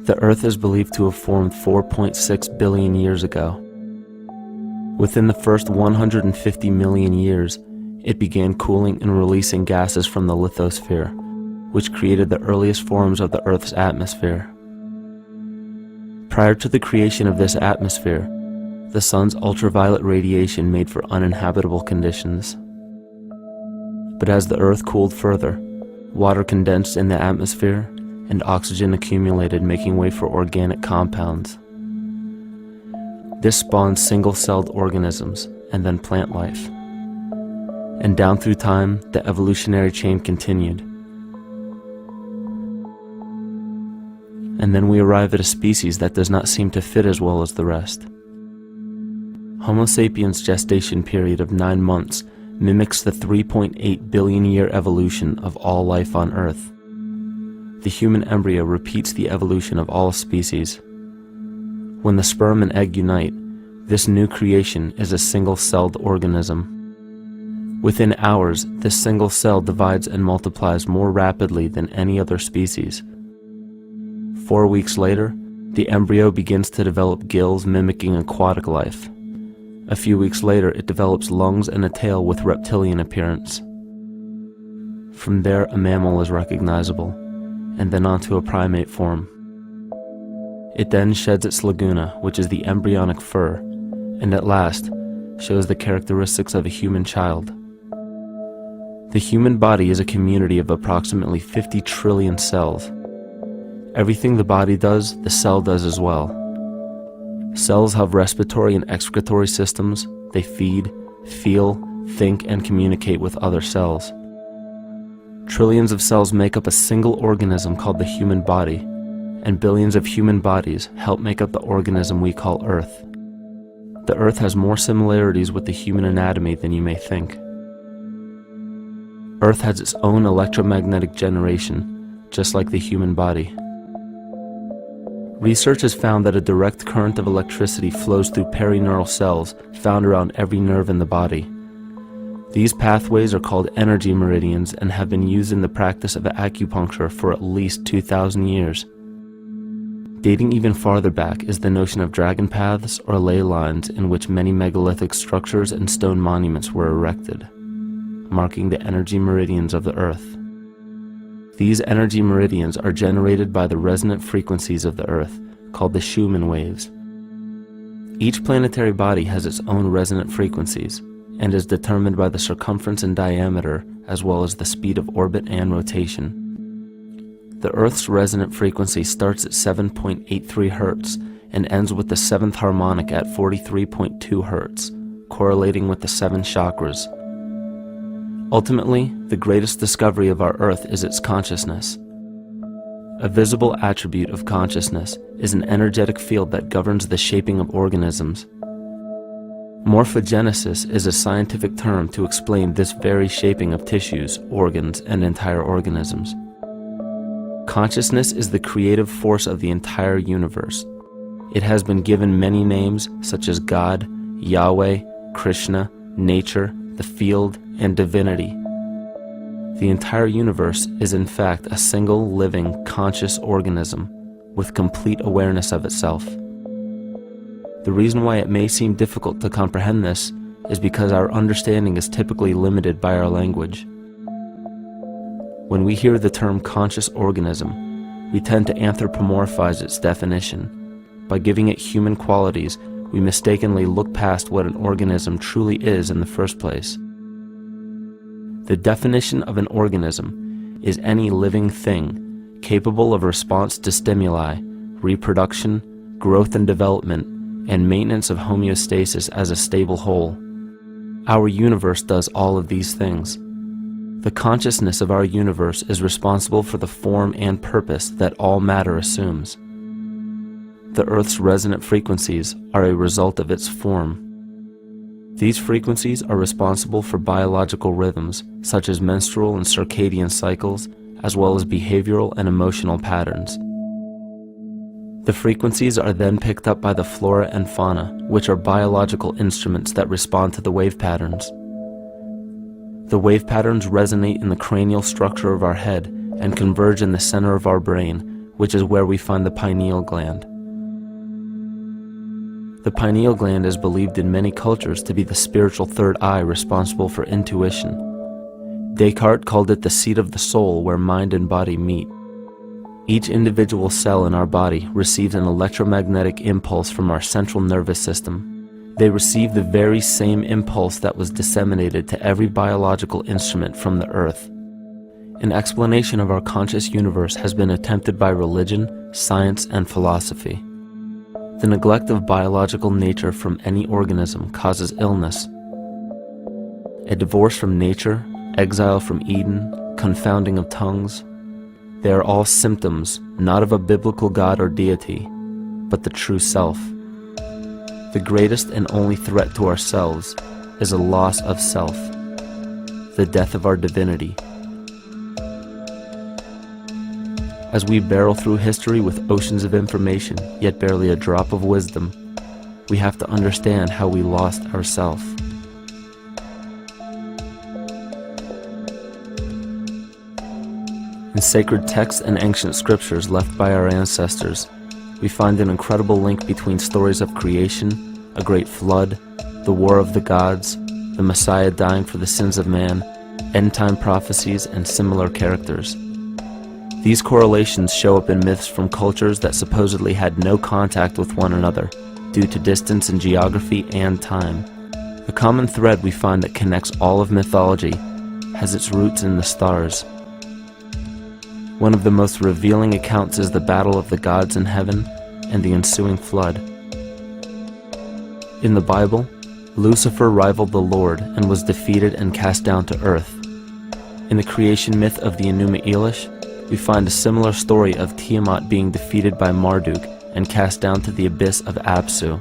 The Earth is believed to have formed 4.6 billion years ago. Within the first 150 million years, it began cooling and releasing gases from the lithosphere, which created the earliest forms of the Earth's atmosphere. Prior to the creation of this atmosphere, the sun's ultraviolet radiation made for uninhabitable conditions. But as the Earth cooled further, water condensed in the atmosphere and oxygen accumulated, making way for organic compounds. This spawned single-celled organisms and then plant life. And down through time, the evolutionary chain continued. And then we arrive at a species that does not seem to fit as well as the rest. Homo sapiens' gestation period of 9 months mimics the 3.8 billion year evolution of all life on Earth. The human embryo repeats the evolution of all species. When the sperm and egg unite, this new creation is a single-celled organism. Within hours, this single cell divides and multiplies more rapidly than any other species. 4 weeks later, the embryo begins to develop gills mimicking aquatic life. A few weeks later, it develops lungs and a tail with reptilian appearance. From there, a mammal is recognizable, and then onto a primate form. It then sheds its laguna, which is the embryonic fur, and at last shows the characteristics of a human child. The human body is a community of approximately 50 trillion cells. Everything the body does, the cell does as well. Cells have respiratory and excretory systems. They feed, feel, think, and communicate with other cells. Trillions of cells make up a single organism called the human body, and billions of human bodies help make up the organism we call Earth. The Earth has more similarities with the human anatomy than you may think. Earth has its own electromagnetic generation, just like the human body. Research has found that a direct current of electricity flows through perineural cells found around every nerve in the body. These pathways are called energy meridians and have been used in the practice of acupuncture for at least 2,000 years. Dating even farther back is the notion of dragon paths or ley lines in which many megalithic structures and stone monuments were erected, marking the energy meridians of the Earth. These energy meridians are generated by the resonant frequencies of the Earth, called the Schumann waves. Each planetary body has its own resonant frequencies, and is determined by the circumference and diameter, as well as the speed of orbit and rotation. The Earth's resonant frequency starts at 7.83 Hz and ends with the 7th harmonic at 43.2 Hz, correlating with the 7 chakras. Ultimately, the greatest discovery of our Earth is its consciousness. A visible attribute of consciousness is an energetic field that governs the shaping of organisms. Morphogenesis is a scientific term to explain this very shaping of tissues, organs, and entire organisms. Consciousness is the creative force of the entire universe. It has been given many names such as God, Yahweh, Krishna, nature, the field, and divinity. The entire universe is in fact a single living, conscious organism with complete awareness of itself. The reason why it may seem difficult to comprehend this is because our understanding is typically limited by our language. When we hear the term conscious organism, we tend to anthropomorphize its definition. By giving it human qualities, we mistakenly look past what an organism truly is in the first place. The definition of an organism is any living thing capable of response to stimuli, reproduction, growth and development, and maintenance of homeostasis as a stable whole. Our universe does all of these things. The consciousness of our universe is responsible for the form and purpose that all matter assumes. The Earth's resonant frequencies are a result of its form. These frequencies are responsible for biological rhythms, such as menstrual and circadian cycles, as well as behavioral and emotional patterns. The frequencies are then picked up by the flora and fauna, which are biological instruments that respond to the wave patterns. The wave patterns resonate in the cranial structure of our head and converge in the center of our brain, which is where we find the pineal gland. The pineal gland is believed in many cultures to be the spiritual third eye responsible for intuition. Descartes called it the seat of the soul where mind and body meet. Each individual cell in our body receives an electromagnetic impulse from our central nervous system. They receive the very same impulse that was disseminated to every biological instrument from the earth. An explanation of our conscious universe has been attempted by religion, science, and philosophy. The neglect of biological nature from any organism causes illness. A divorce from nature, exile from Eden, confounding of tongues, they are all symptoms not of a biblical God or deity, but the true self. The greatest and only threat to ourselves is a loss of self, the death of our divinity. As we barrel through history with oceans of information, yet barely a drop of wisdom, we have to understand how we lost ourself. In sacred texts and ancient scriptures left by our ancestors, we find an incredible link between stories of creation, a great flood, the war of the gods, the Messiah dying for the sins of man, end-time prophecies, and similar characters. These correlations show up in myths from cultures that supposedly had no contact with one another due to distance in geography and time. The common thread we find that connects all of mythology has its roots in the stars. One of the most revealing accounts is the battle of the gods in heaven and the ensuing flood. In the Bible, Lucifer rivaled the Lord and was defeated and cast down to earth. In the creation myth of the Enuma Elish, we find a similar story of Tiamat being defeated by Marduk and cast down to the abyss of Apsu.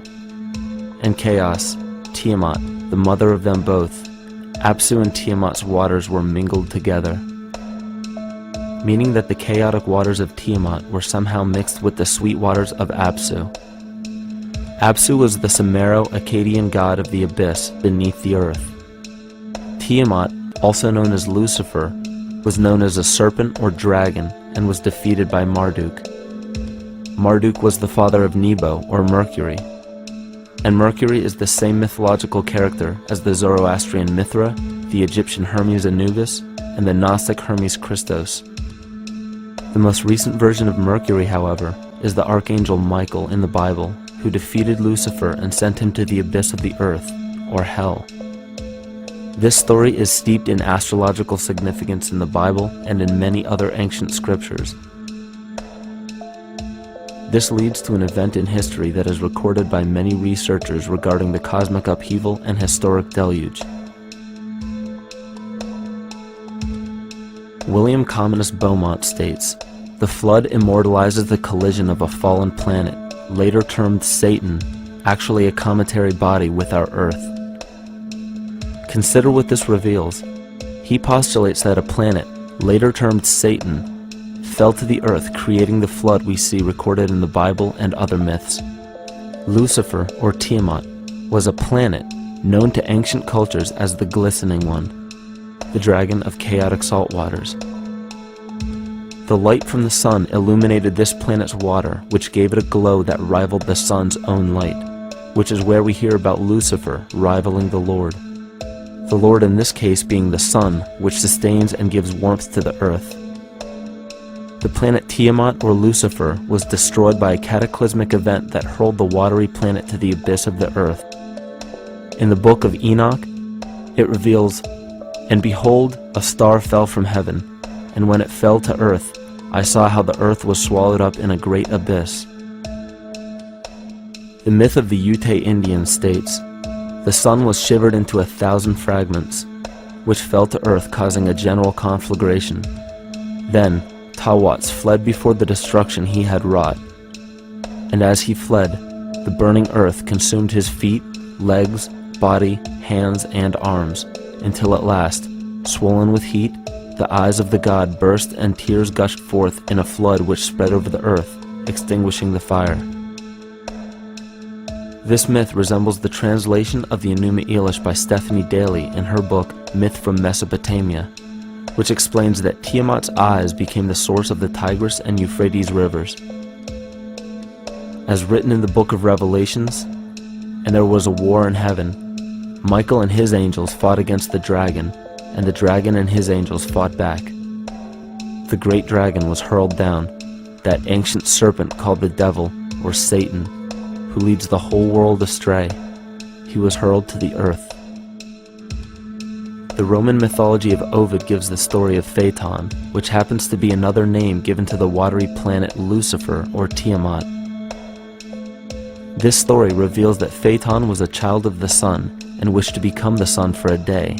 In chaos, Tiamat, the mother of them both, Apsu and Tiamat's waters were mingled together, meaning that the chaotic waters of Tiamat were somehow mixed with the sweet waters of Apsu. Apsu was the Sumero-Akkadian god of the abyss beneath the earth. Tiamat, also known as Lucifer, was known as a serpent or dragon and was defeated by Marduk. Marduk was the father of Nebo or Mercury, and Mercury is the same mythological character as the Zoroastrian Mithra, the Egyptian Hermes Anubis, and the Gnostic Hermes Christos. The most recent version of Mercury, however, is the Archangel Michael in the Bible, who defeated Lucifer and sent him to the abyss of the earth, or hell. This story is steeped in astrological significance in the Bible and in many other ancient scriptures. This leads to an event in history that is recorded by many researchers regarding the cosmic upheaval and historic deluge. William Commonus Beaumont states, "The flood immortalizes the collision of a fallen planet, later termed Satan, actually a cometary body with our Earth." Consider what this reveals. He postulates that a planet, later termed Satan, fell to the earth, creating the flood we see recorded in the Bible and other myths. Lucifer, or Tiamat, was a planet known to ancient cultures as the Glistening One, the dragon of chaotic salt waters. The light from the sun illuminated this planet's water, which gave it a glow that rivaled the sun's own light, which is where we hear about Lucifer rivaling the Lord. The Lord in this case being the sun, which sustains and gives warmth to the earth. The planet Tiamat, or Lucifer, was destroyed by a cataclysmic event that hurled the watery planet to the abyss of the earth. In the book of Enoch, it reveals, "And behold, a star fell from heaven, and when it fell to earth, I saw how the earth was swallowed up in a great abyss." The myth of the Ute Indians states, "The sun was shivered into 1,000 fragments, which fell to earth, causing a general conflagration. Then Tawats fled before the destruction he had wrought, and as he fled, the burning earth consumed his feet, legs, body, hands, and arms, until at last, swollen with heat, the eyes of the god burst and tears gushed forth in a flood which spread over the earth, extinguishing the fire." This myth resembles the translation of the Enuma Elish by Stephanie Daly in her book Myth from Mesopotamia, which explains that Tiamat's eyes became the source of the Tigris and Euphrates rivers. As written in the book of Revelations, "And there was a war in heaven. Michael and his angels fought against the dragon, and the dragon and his angels fought back. The great dragon was hurled down, that ancient serpent called the devil, or Satan, who leads the whole world astray. He was hurled to the earth." The Roman mythology of Ovid gives the story of Phaeton, which happens to be another name given to the watery planet Lucifer, or Tiamat. This story reveals that Phaeton was a child of the sun and wished to become the sun for a day.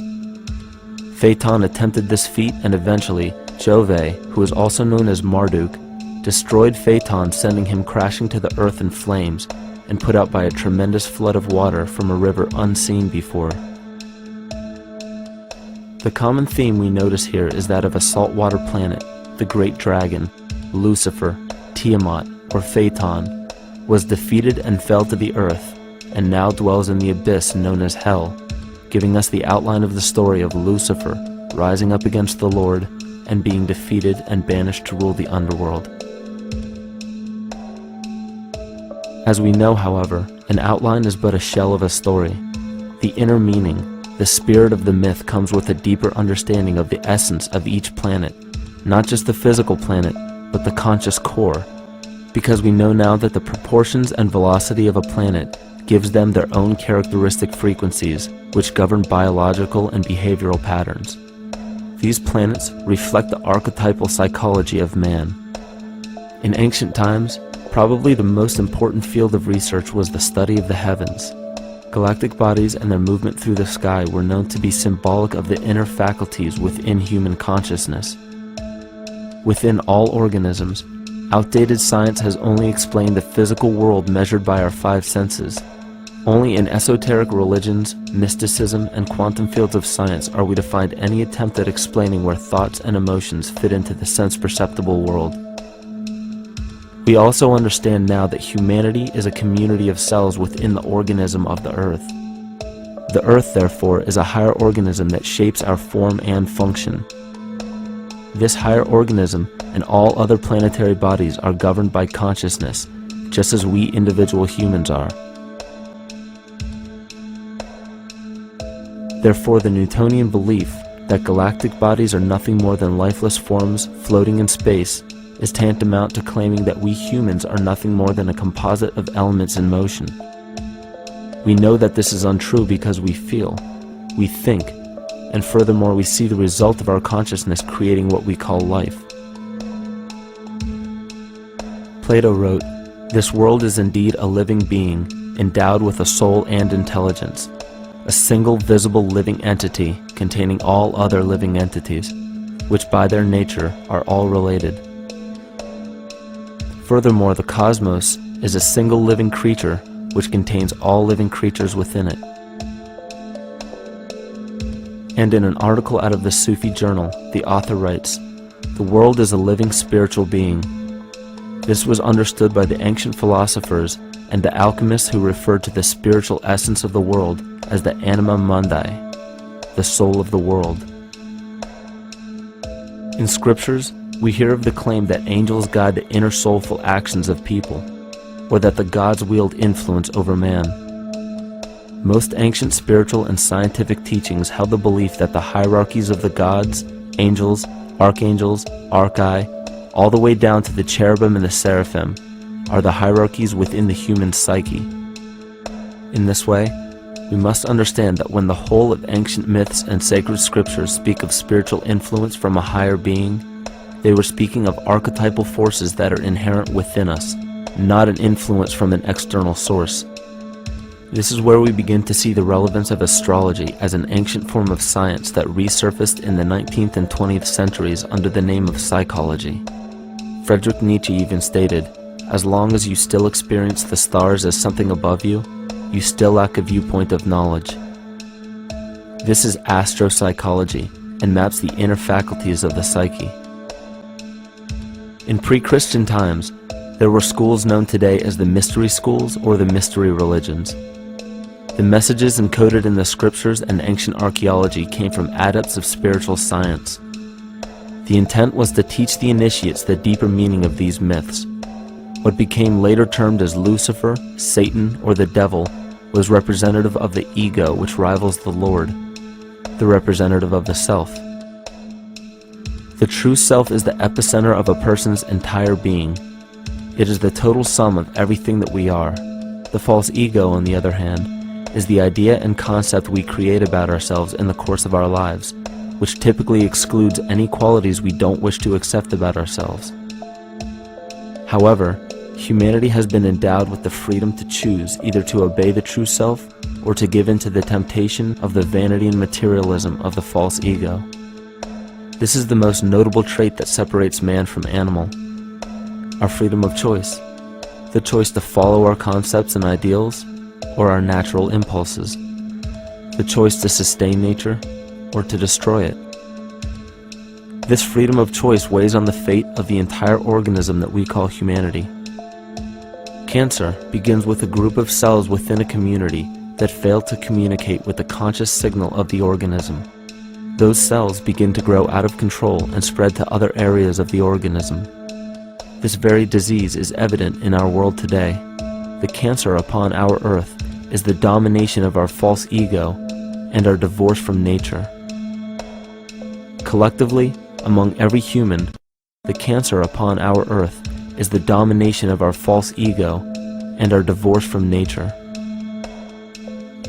Phaeton attempted this feat, and eventually Jove, who is also known as Marduk, destroyed Phaeton, sending him crashing to the earth in flames and put out by a tremendous flood of water from a river unseen before. The common theme we notice here is that of a saltwater planet, the great dragon, Lucifer, Tiamat, or Phaeton, was defeated and fell to the earth, and now dwells in the abyss known as Hell, giving us the outline of the story of Lucifer rising up against the Lord and being defeated and banished to rule the underworld. As we know, however, an outline is but a shell of a story. The inner meaning, the spirit of the myth, comes with a deeper understanding of the essence of each planet, not just the physical planet, but the conscious core, because we know now that the proportions and velocity of a planet gives them their own characteristic frequencies, which govern biological and behavioral patterns. These planets reflect the archetypal psychology of man. In ancient times, probably the most important field of research was the study of the heavens. Galactic bodies and their movement through the sky were known to be symbolic of the inner faculties within human consciousness. Within all organisms, outdated science has only explained the physical world measured by our five senses. Only in esoteric religions, mysticism, and quantum fields of science are we to find any attempt at explaining where thoughts and emotions fit into the sense-perceptible world. We also understand now that humanity is a community of cells within the organism of the Earth. The Earth, therefore, is a higher organism that shapes our form and function. This higher organism and all other planetary bodies are governed by consciousness, just as we individual humans are. Therefore, the Newtonian belief that galactic bodies are nothing more than lifeless forms floating in space is tantamount to claiming that we humans are nothing more than a composite of elements in motion. We know that this is untrue because we feel, we think, and furthermore we see the result of our consciousness creating what we call life. Plato wrote, "This world is indeed a living being, endowed with a soul and intelligence, a single visible living entity containing all other living entities, which by their nature are all related." Furthermore, the cosmos is a single living creature which contains all living creatures within it. And in an article out of the Sufi journal, the author writes, "The world is a living spiritual being." This was understood by the ancient philosophers and the alchemists, who referred to the spiritual essence of the world as the anima mundi, the soul of the world. In scriptures, we hear of the claim that angels guide the inner soulful actions of people, or that the gods wield influence over man. Most ancient spiritual and scientific teachings held the belief that the hierarchies of the gods, angels, archangels, archai, all the way down to the cherubim and the seraphim, are the hierarchies within the human psyche. In this way, we must understand that when the whole of ancient myths and sacred scriptures speak of spiritual influence from a higher being, they were speaking of archetypal forces that are inherent within us, not an influence from an external source. This is where we begin to see the relevance of astrology as an ancient form of science that resurfaced in the 19th and 20th centuries under the name of psychology. Friedrich Nietzsche even stated, "As long as you still experience the stars as something above you, you still lack a viewpoint of knowledge." This is astropsychology and maps the inner faculties of the psyche. In pre-Christian times, there were schools known today as the mystery schools or the mystery religions. The messages encoded in the scriptures and ancient archaeology came from adepts of spiritual science, The intent was to teach the initiates the deeper meaning of these myths. What became later termed as Lucifer, Satan, or the devil was representative of the ego, which rivals the Lord, the representative of the self. The true self is the epicenter of a person's entire being. It is the total sum of everything that we are. The false ego, on the other hand, is the idea and concept we create about ourselves in the course of our lives, which typically excludes any qualities we don't wish to accept about ourselves. However, humanity has been endowed with the freedom to choose either to obey the true self or to give in to the temptation of the vanity and materialism of the false ego. This is the most notable trait that separates man from animal: our freedom of choice, the choice to follow our concepts and ideals or our natural impulses, the choice to sustain nature or to destroy it. This freedom of choice weighs on the fate of the entire organism that we call humanity. Cancer begins with a group of cells within a community that fail to communicate with the conscious signal of the organism. Those cells begin to grow out of control and spread to other areas of the organism. This very disease is evident in our world today. The cancer upon our earth is the domination of our false ego and our divorce from nature. Collectively, among every human, the cancer upon our earth is the domination of our false ego and our divorce from nature.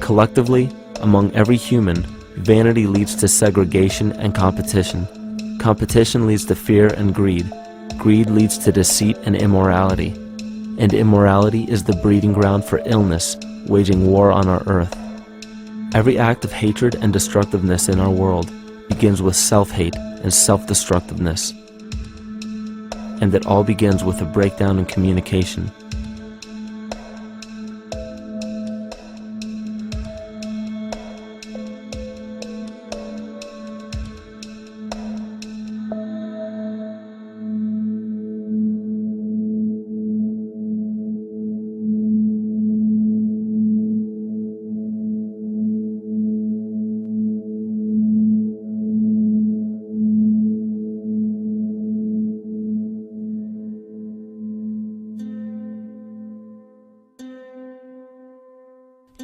Collectively, among every human, vanity leads to segregation and competition. Competition leads to fear and greed. Greed leads to deceit and immorality. And immorality is the breeding ground for illness, waging war on our earth. Every act of hatred and destructiveness in our world begins with self-hate and self-destructiveness. And it all begins with a breakdown in communication.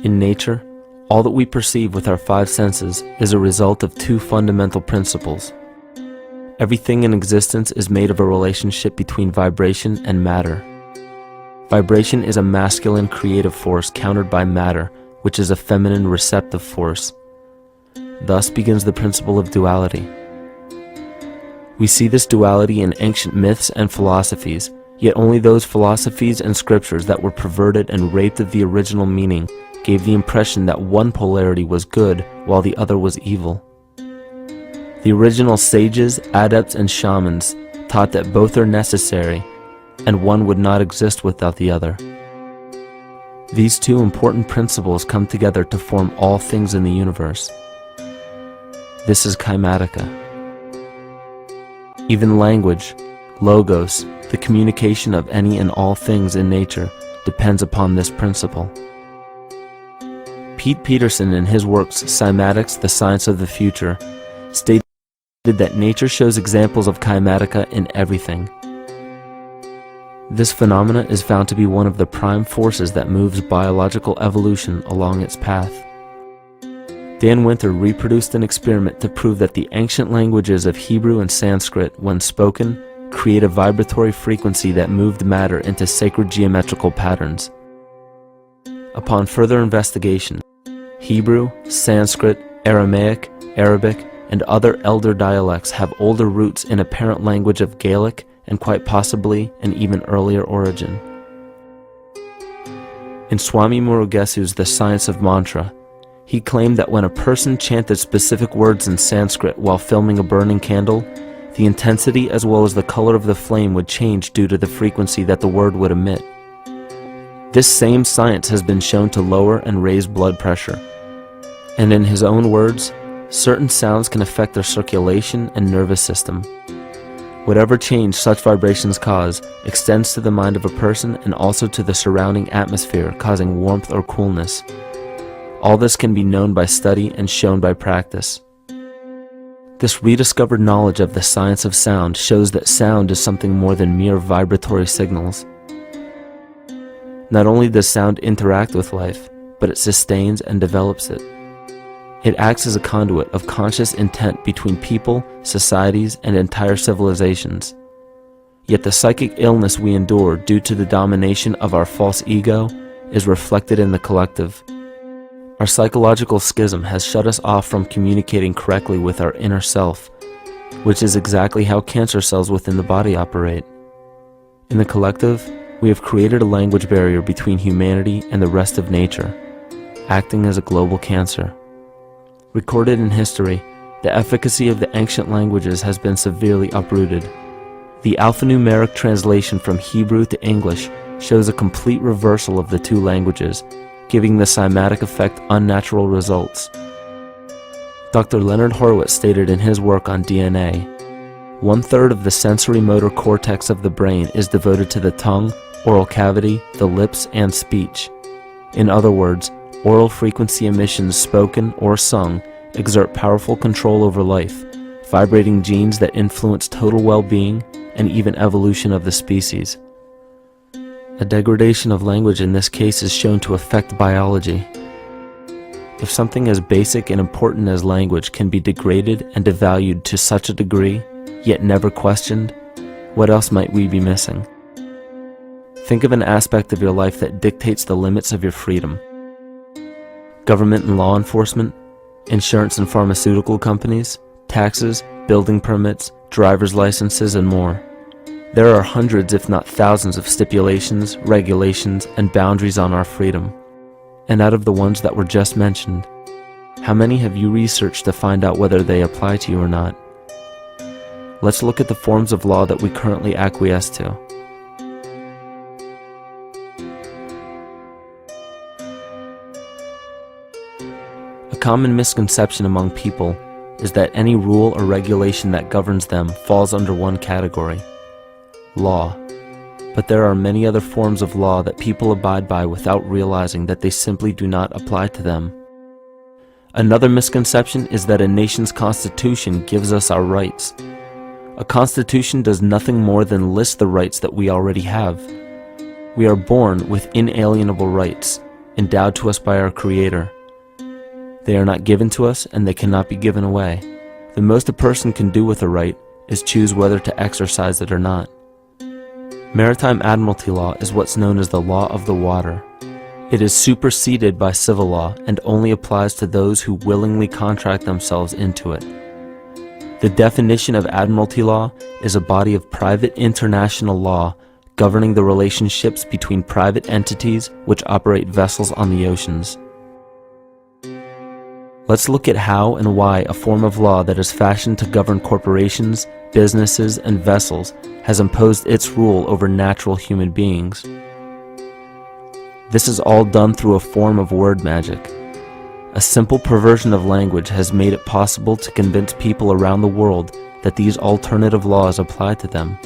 In nature, all that we perceive with our five senses is a result of two fundamental principles. Everything in existence is made of a relationship between vibration and matter. Vibration is a masculine creative force countered by matter, which is a feminine receptive force. Thus begins the principle of duality. We see this duality in ancient myths and philosophies, yet only those philosophies and scriptures that were perverted and raped of the original meaning gave the impression that one polarity was good while the other was evil. The original sages, adepts, and shamans taught that both are necessary, and one would not exist without the other. These two important principles come together to form all things in the universe. This is Kymatica. Even language, logos, the communication of any and all things in nature, depends upon this principle. Pete Peterson, in his works Cymatics, The Science of the Future, stated that nature shows examples of Kymatica in everything. This phenomena is found to be one of the prime forces that moves biological evolution along its path. Dan Winter reproduced an experiment to prove that the ancient languages of Hebrew and Sanskrit, when spoken, create a vibratory frequency that moved matter into sacred geometrical patterns. Upon further investigation, Hebrew, Sanskrit, Aramaic, Arabic, and other elder dialects have older roots in a parent language of Gaelic and quite possibly an even earlier origin. In Swami Murugesu's The Science of Mantra, he claimed that when a person chanted specific words in Sanskrit while filming a burning candle, the intensity as well as the color of the flame would change due to the frequency that the word would emit. This same science has been shown to lower and raise blood pressure. And in his own words, certain sounds can affect their circulation and nervous system. Whatever change such vibrations cause extends to the mind of a person and also to the surrounding atmosphere, causing warmth or coolness. All this can be known by study and shown by practice. This rediscovered knowledge of the science of sound shows that sound is something more than mere vibratory signals. Not only does sound interact with life, but it sustains and develops it. It acts as a conduit of conscious intent between people, societies, and entire civilizations. Yet the psychic illness we endure due to the domination of our false ego is reflected in the collective. Our psychological schism has shut us off from communicating correctly with our inner self, which is exactly how cancer cells within the body operate. In the collective, we have created a language barrier between humanity and the rest of nature, acting as a global cancer. Recorded in history, the efficacy of the ancient languages has been severely uprooted. The alphanumeric translation from Hebrew to English shows a complete reversal of the two languages, giving the cymatic effect unnatural results. Dr. Leonard Horowitz stated in his work on DNA, 1/3 of the sensory motor cortex of the brain is devoted to the tongue, oral cavity, the lips, and speech. In other words, oral frequency emissions spoken or sung exert powerful control over life, vibrating genes that influence total well-being and even evolution of the species. A degradation of language in this case is shown to affect biology. If something as basic and important as language can be degraded and devalued to such a degree, yet never questioned, what else might we be missing? Think of an aspect of your life that dictates the limits of your freedom. Government and law enforcement, insurance and pharmaceutical companies, taxes, building permits, driver's licenses, and more. There are hundreds if not thousands of stipulations, regulations, and boundaries on our freedom. And out of the ones that were just mentioned, how many have you researched to find out whether they apply to you or not? Let's look at the forms of law that we currently acquiesce to. A common misconception among people is that any rule or regulation that governs them falls under one category, law. But there are many other forms of law that people abide by without realizing that they simply do not apply to them. Another misconception is that a nation's constitution gives us our rights. A constitution does nothing more than list the rights that we already have. We are born with inalienable rights, endowed to us by our Creator. They are not given to us, and they cannot be given away. The most a person can do with a right is choose whether to exercise it or not. Maritime admiralty law is what's known as the law of the water. It is superseded by civil law and only applies to those who willingly contract themselves into it. The definition of admiralty law is a body of private international law governing the relationships between private entities which operate vessels on the oceans. Let's look at how and why a form of law that is fashioned to govern corporations, businesses, and vessels has imposed its rule over natural human beings. This is all done through a form of word magic. A simple perversion of language has made it possible to convince people around the world that these alternative laws apply to them.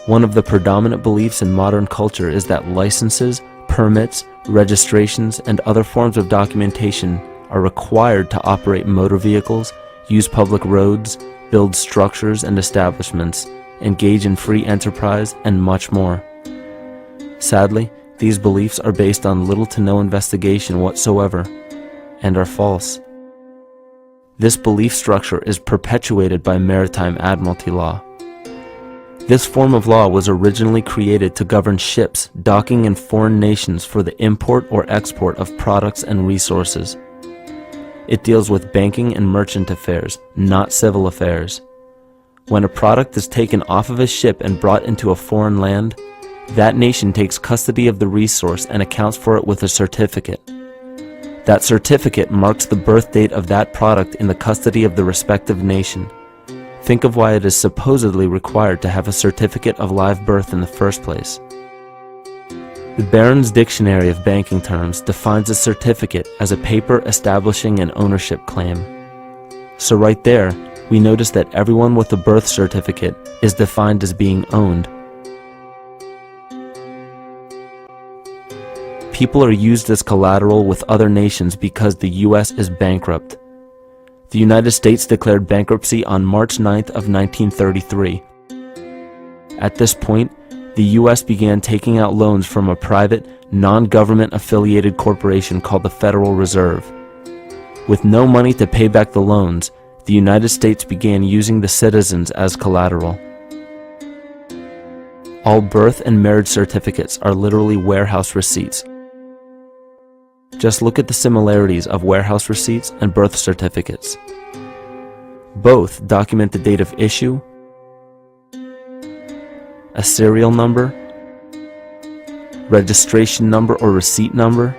One of the predominant beliefs in modern culture is that licenses, permits, registrations, and other forms of documentation are required to operate motor vehicles, use public roads, build structures and establishments, engage in free enterprise, and much more. Sadly, these beliefs are based on little to no investigation whatsoever, and are false. This belief structure is perpetuated by maritime admiralty law. This form of law was originally created to govern ships docking in foreign nations for the import or export of products and resources. It deals with banking and merchant affairs, not civil affairs. When a product is taken off of a ship and brought into a foreign land, that nation takes custody of the resource and accounts for it with a certificate. That certificate marks the birth date of that product in the custody of the respective nation. Think of why it is supposedly required to have a certificate of live birth in the first place. The Barron's Dictionary of Banking Terms defines a certificate as a paper establishing an ownership claim. So right there, we notice that everyone with a birth certificate is defined as being owned. People are used as collateral with other nations because the US is bankrupt. The United States declared bankruptcy on March 9th of 1933. At this point, the U.S. began taking out loans from a private, non-government affiliated corporation called the Federal Reserve. With no money to pay back the loans, the United States began using the citizens as collateral. All birth and marriage certificates are literally warehouse receipts. Just look at the similarities of warehouse receipts and birth certificates. Both document the date of issue, a serial number, registration number or receipt number,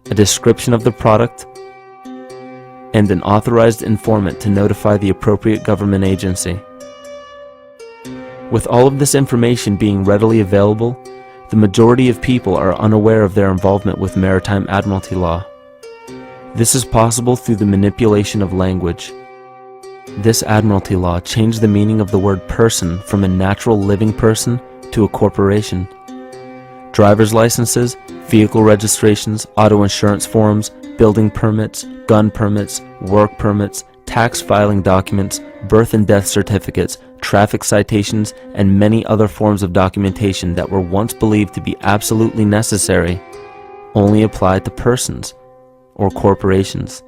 a description of the product, and an authorized informant to notify the appropriate government agency. With all of this information being readily available, the majority of people are unaware of their involvement with maritime admiralty law. This is possible through the manipulation of language. This admiralty law changed the meaning of the word person from a natural living person to a corporation. Driver's licenses, vehicle registrations, auto insurance forms, building permits, gun permits, work permits, tax filing documents, birth and death certificates, traffic citations, and many other forms of documentation that were once believed to be absolutely necessary only applied to persons or corporations.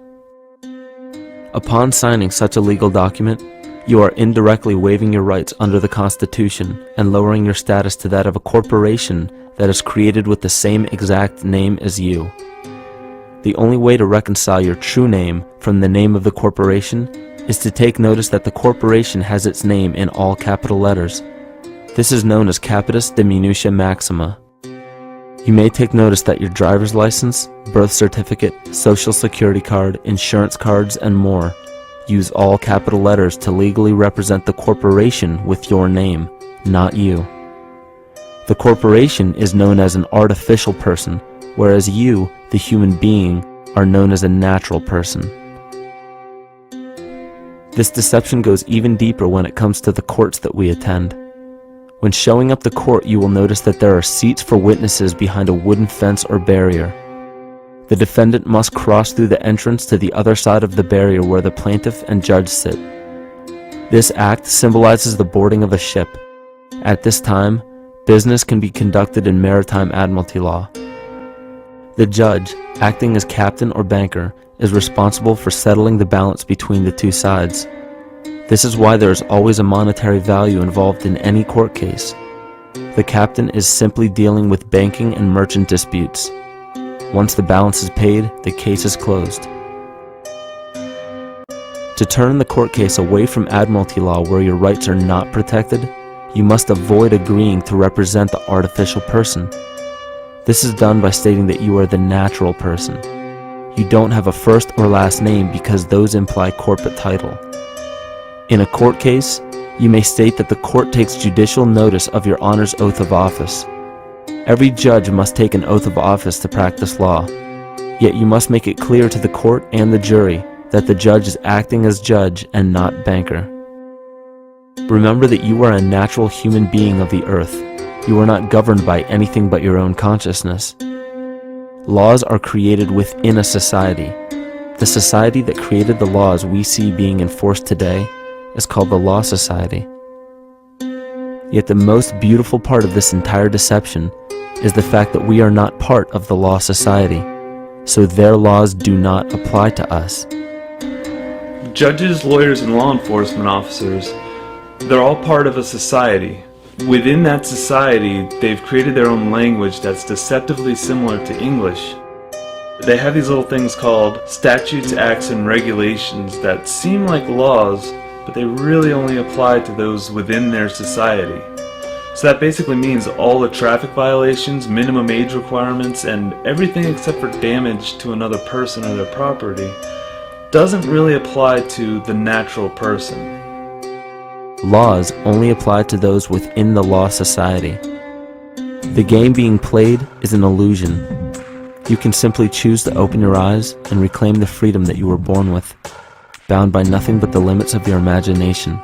Upon signing such a legal document, you are indirectly waiving your rights under the Constitution and lowering your status to that of a corporation that is created with the same exact name as you. The only way to reconcile your true name from the name of the corporation is to take notice that the corporation has its name in all capital letters. This is known as capitis diminutia maxima. You may take notice that your driver's license, birth certificate, social security card, insurance cards, and more use all capital letters to legally represent the corporation with your name, not you. The corporation is known as an artificial person, whereas you, the human being, are known as a natural person. This deception goes even deeper when it comes to the courts that we attend. When showing up to court, you will notice that there are seats for witnesses behind a wooden fence or barrier. The defendant must cross through the entrance to the other side of the barrier where the plaintiff and judge sit. This act symbolizes the boarding of a ship. At this time, business can be conducted in maritime admiralty law. The judge, acting as captain or banker, is responsible for settling the balance between the two sides. This is why there is always a monetary value involved in any court case. The captain is simply dealing with banking and merchant disputes. Once the balance is paid, the case is closed. To turn the court case away from admiralty law where your rights are not protected, you must avoid agreeing to represent the artificial person. This is done by stating that you are the natural person. You don't have a first or last name because those imply corporate title. In a court case, you may state that the court takes judicial notice of your honor's oath of office. Every judge must take an oath of office to practice law, yet you must make it clear to the court and the jury that the judge is acting as judge and not banker. Remember that you are a natural human being of the earth. You are not governed by anything but your own consciousness. Laws are created within a society. The society that created the laws we see being enforced today is called the Law Society. Yet the most beautiful part of this entire deception is the fact that we are not part of the Law Society, so their laws do not apply to us. Judges, lawyers, and law enforcement officers, they're all part of a society. Within that society, they've created their own language that's deceptively similar to English. They have these little things called statutes, acts, and regulations that seem like laws, but they really only apply to those within their society. So that basically means all the traffic violations, minimum age requirements, and everything except for damage to another person or their property doesn't really apply to the natural person. Laws only apply to those within the Law Society. The game being played is an illusion. You can simply choose to open your eyes and reclaim the freedom that you were born with, bound by nothing but the limits of your imagination.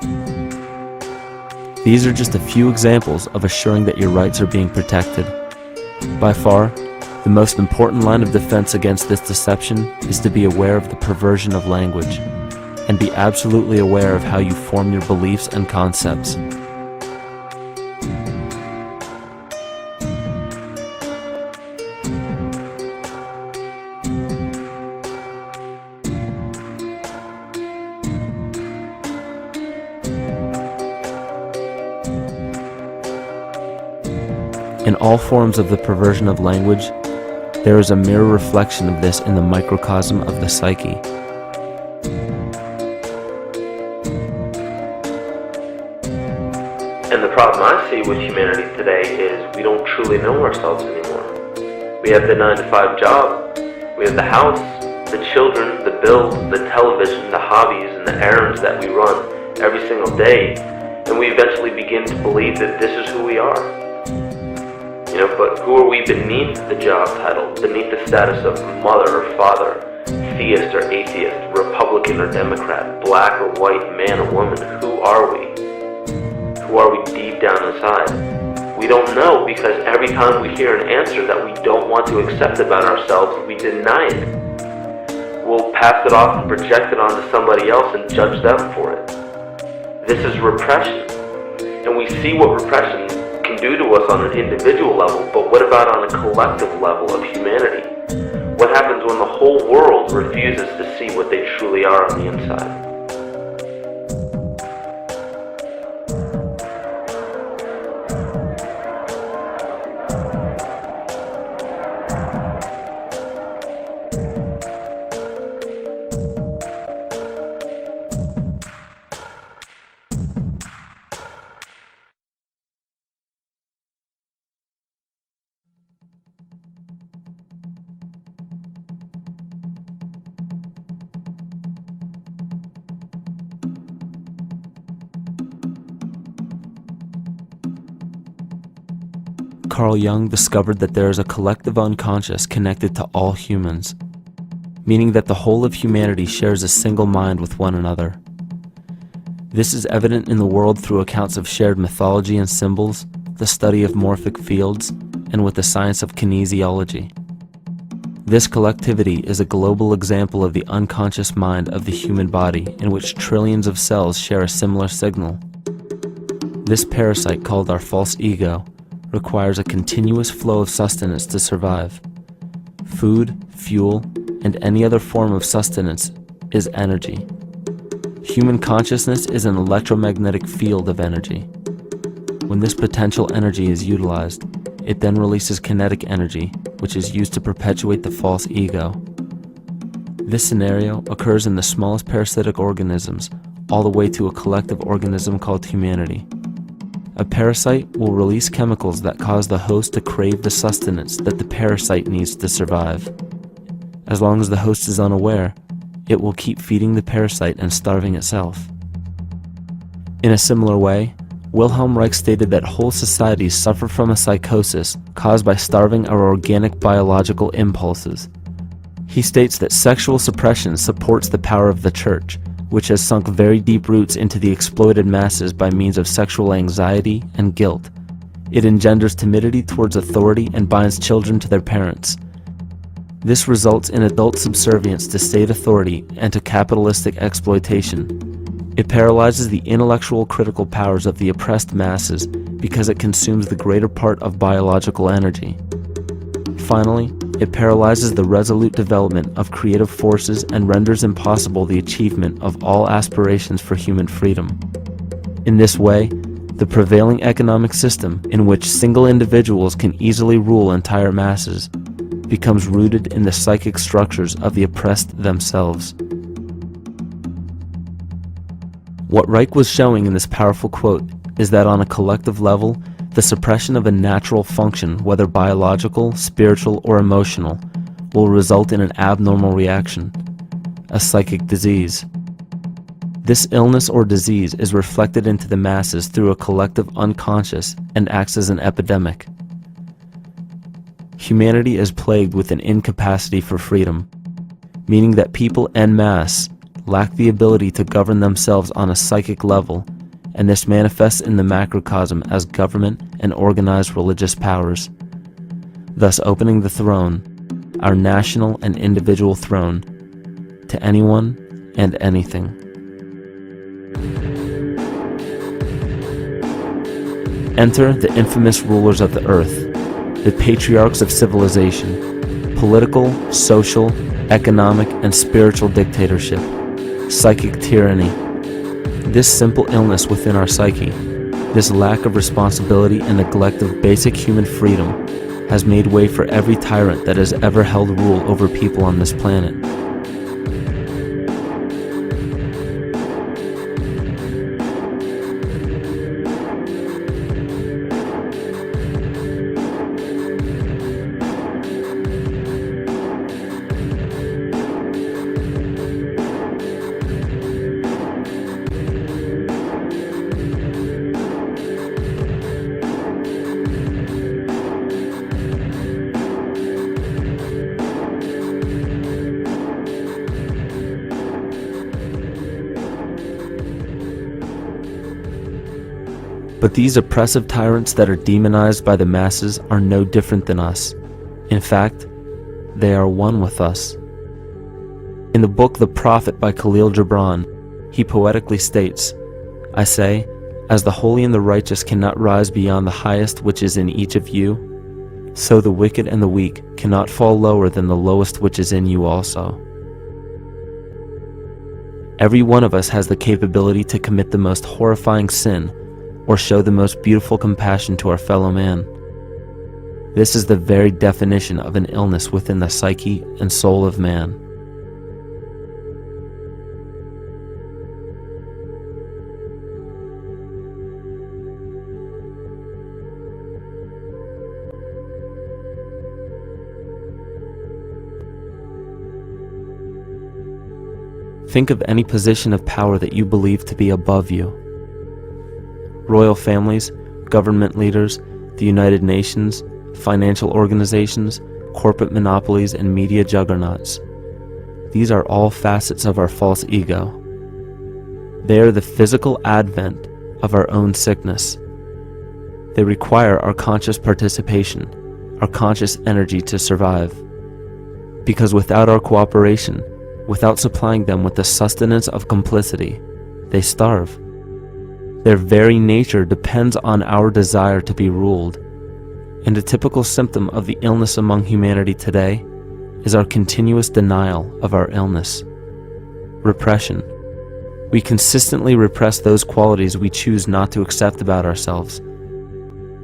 These are just a few examples of assuring that your rights are being protected. By far, The most important line of defense against this deception is to be aware of the perversion of language, and be absolutely aware of how you form your beliefs and concepts. In all forms of the perversion of language, there is a mirror reflection of this in the microcosm of the psyche. And the problem I see with humanity today is we don't truly know ourselves anymore. We have the 9-to-5 job, we have the house, the children, the bills, the television, the hobbies, and the errands that we run every single day, and we eventually begin to believe that this is who we are. But who are we beneath the job title, beneath the status of mother or father, theist or atheist, Republican or Democrat, black or white, man or woman? Who are we? Who are we deep down inside? We don't know, because every time we hear an answer that we don't want to accept about ourselves, we deny it. We'll pass it off and project it onto somebody else and judge them for it. This is repression. And we see what repression can do to us on an individual level, but what about on a collective level of humanity? What happens when the whole world refuses to see what they truly are on the inside? Carl Jung discovered that there is a collective unconscious connected to all humans, meaning that the whole of humanity shares a single mind with one another. This is evident in the world through accounts of shared mythology and symbols, the study of morphic fields, and with the science of kinesiology. This collectivity is a global example of the unconscious mind of the human body, in which trillions of cells share a similar signal. This parasite, called our false ego, requires a continuous flow of sustenance to survive. Food, fuel, and any other form of sustenance is energy. Human consciousness is an electromagnetic field of energy. When this potential energy is utilized, it then releases kinetic energy, which is used to perpetuate the false ego. This scenario occurs in the smallest parasitic organisms, all the way to a collective organism called humanity. A parasite will release chemicals that cause the host to crave the sustenance that the parasite needs to survive. As long as the host is unaware, it will keep feeding the parasite and starving itself. In a similar way, Wilhelm Reich stated that whole societies suffer from a psychosis caused by starving our organic biological impulses. He states that sexual suppression supports the power of the church, which has sunk very deep roots into the exploited masses by means of sexual anxiety and guilt. It engenders timidity towards authority and binds children to their parents. This results in adult subservience to state authority and to capitalistic exploitation. It paralyzes the intellectual critical powers of the oppressed masses because it consumes the greater part of biological energy. Finally, it paralyzes the resolute development of creative forces and renders impossible the achievement of all aspirations for human freedom. In this way, the prevailing economic system, in which single individuals can easily rule entire masses, becomes rooted in the psychic structures of the oppressed themselves. What Reich was showing in this powerful quote is that on a collective level, the suppression of a natural function, whether biological, spiritual, or emotional, will result in an abnormal reaction, a psychic disease. This illness or disease is reflected into the masses through a collective unconscious and acts as an epidemic. Humanity is plagued with an incapacity for freedom, meaning that people en masse lack the ability to govern themselves on a psychic level, and this manifests in the macrocosm as government and organized religious powers. thus opening the throne, our national and individual throne, to anyone and anything. Enter the infamous rulers of the earth, the patriarchs of civilization, political, social, economic, and spiritual dictatorship, psychic tyranny. This simple illness within our psyche, this lack of responsibility and neglect of basic human freedom, has made way for every tyrant that has ever held rule over people on this planet. But these oppressive tyrants that are demonized by the masses are no different than us. In fact, they are one with us. In the book The Prophet by Khalil Gibran, he poetically states, "I say, as the holy and the righteous cannot rise beyond the highest which is in each of you, so the wicked and the weak cannot fall lower than the lowest which is in you also." Every one of us has the capability to commit the most horrifying sin or show the most beautiful compassion to our fellow man. This is the very definition of an illness within the psyche and soul of man. Think of any position of power that you believe to be above you. Royal families, government leaders, the United Nations, financial organizations, corporate monopolies, and media juggernauts. These are all facets of our false ego. They are the physical advent of our own sickness. They require our conscious participation, our conscious energy to survive. Because without our cooperation, without supplying them with the sustenance of complicity, they starve. Their very nature depends on our desire to be ruled, and a typical symptom of the illness among humanity today is our continuous denial of our illness. Repression. We consistently repress those qualities we choose not to accept about ourselves.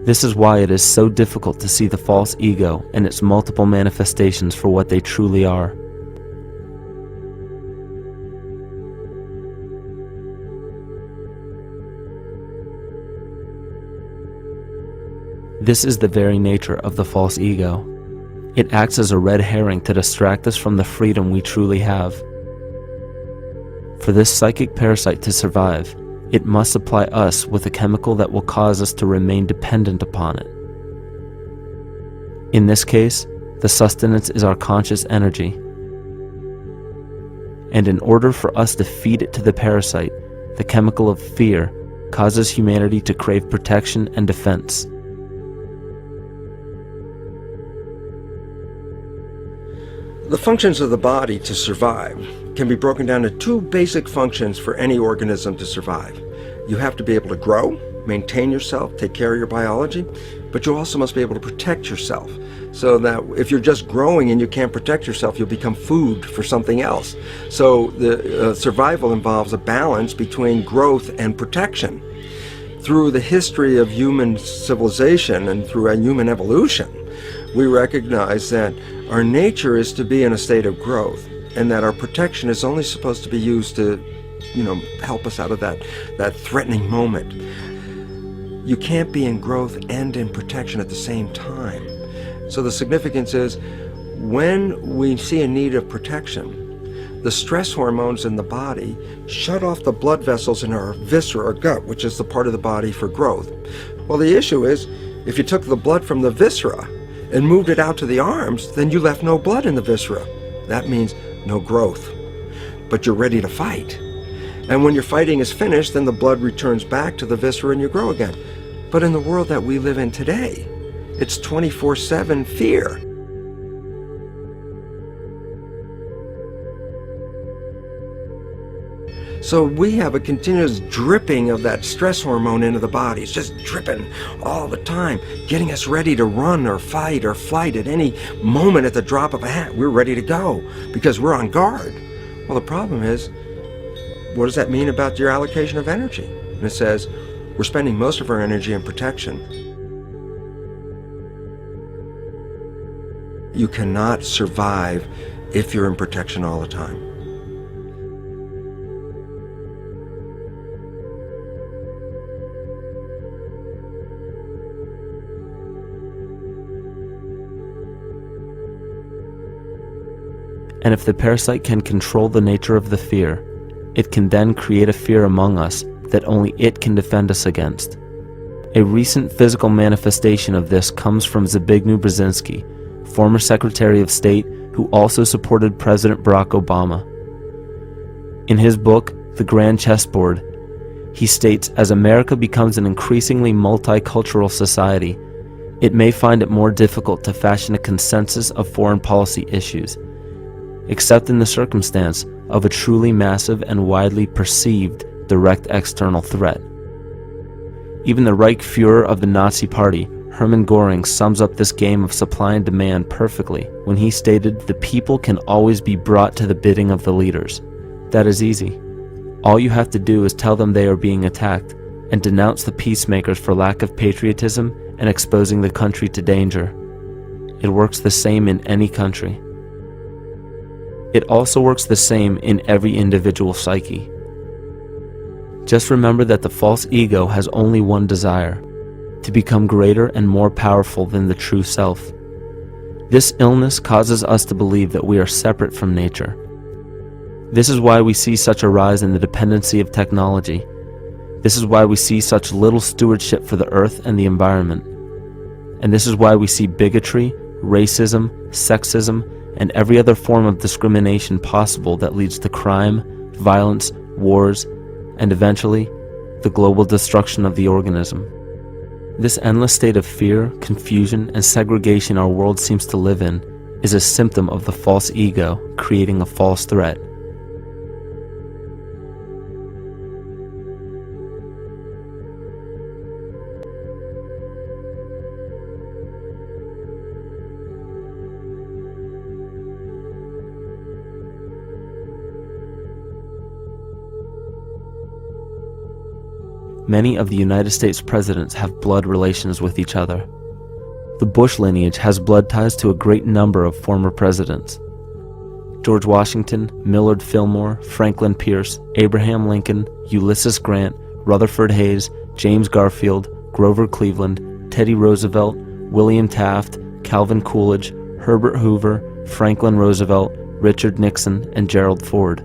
This is why it is so difficult to see the false ego and its multiple manifestations for what they truly are. This is the very nature of the false ego. It acts as a red herring to distract us from the freedom we truly have. For this psychic parasite to survive, it must supply us with a chemical that will cause us to remain dependent upon it. In this case, the sustenance is our conscious energy. And in order for us to feed it to the parasite, the chemical of fear causes humanity to crave protection and defense. The functions of the body to survive can be broken down to two basic functions for any organism to survive. You have to be able to grow, maintain yourself, take care of your biology, but you also must be able to protect yourself, so that if you're just growing and you can't protect yourself, you'll become food for something else. So the survival involves a balance between growth and protection. Through the history of human civilization and through human evolution, we recognize that our nature is to be in a state of growth, and that our protection is only supposed to be used to, help us out of that threatening moment. You can't be in growth and in protection at the same time. So the significance is, when we see a need of protection, the stress hormones in the body shut off the blood vessels in our viscera or gut, which is the part of the body for growth. Well, the issue is, if you took the blood from the viscera and moved it out to the arms, then you left no blood in the viscera. That means no growth. But you're ready to fight. And when your fighting is finished, then the blood returns back to the viscera and you grow again. But in the world that we live in today, It's 24/7 fear. So we have a continuous dripping of that stress hormone into the body. It's just dripping all the time, getting us ready to run or fight or flight at any moment at the drop of a hat. We're ready to go because we're on guard. Well, the problem is, what does that mean about your allocation of energy? And it says, we're spending most of our energy in protection. You cannot survive if you're in protection all the time. And if the parasite can control the nature of the fear, it can then create a fear among us that only it can defend us against. A recent physical manifestation of this comes from Zbigniew Brzezinski, former Secretary of State who also supported President Barack Obama. In his book, The Grand Chessboard, he states, as America becomes an increasingly multicultural society, it may find it more difficult to fashion a consensus of foreign policy issues, except in the circumstance of a truly massive and widely perceived direct external threat. Even the Reichsfuhrer of the Nazi Party, Hermann Göring, sums up this game of supply and demand perfectly when he stated, "The people can always be brought to the bidding of the leaders." That is easy. All you have to do is tell them they are being attacked and denounce the peacemakers for lack of patriotism and exposing the country to danger. It works the same in any country. It also works the same in every individual psyche. Just remember that the false ego has only one desire: to become greater and more powerful than the true self. This illness causes us to believe that we are separate from nature. This is why we see such a rise in the dependency of technology. This is why we see such little stewardship for the earth and the environment. And this is why we see bigotry, racism, sexism, and every other form of discrimination possible that leads to crime, violence, wars, and eventually, the global destruction of the organism. This endless state of fear, confusion, and segregation our world seems to live in is a symptom of the false ego creating a false threat. Many of the United States presidents have blood relations with each other. The Bush lineage has blood ties to a great number of former presidents. George Washington, Millard Fillmore, Franklin Pierce, Abraham Lincoln, Ulysses Grant, Rutherford Hayes, James Garfield, Grover Cleveland, Teddy Roosevelt, William Taft, Calvin Coolidge, Herbert Hoover, Franklin Roosevelt, Richard Nixon, and Gerald Ford.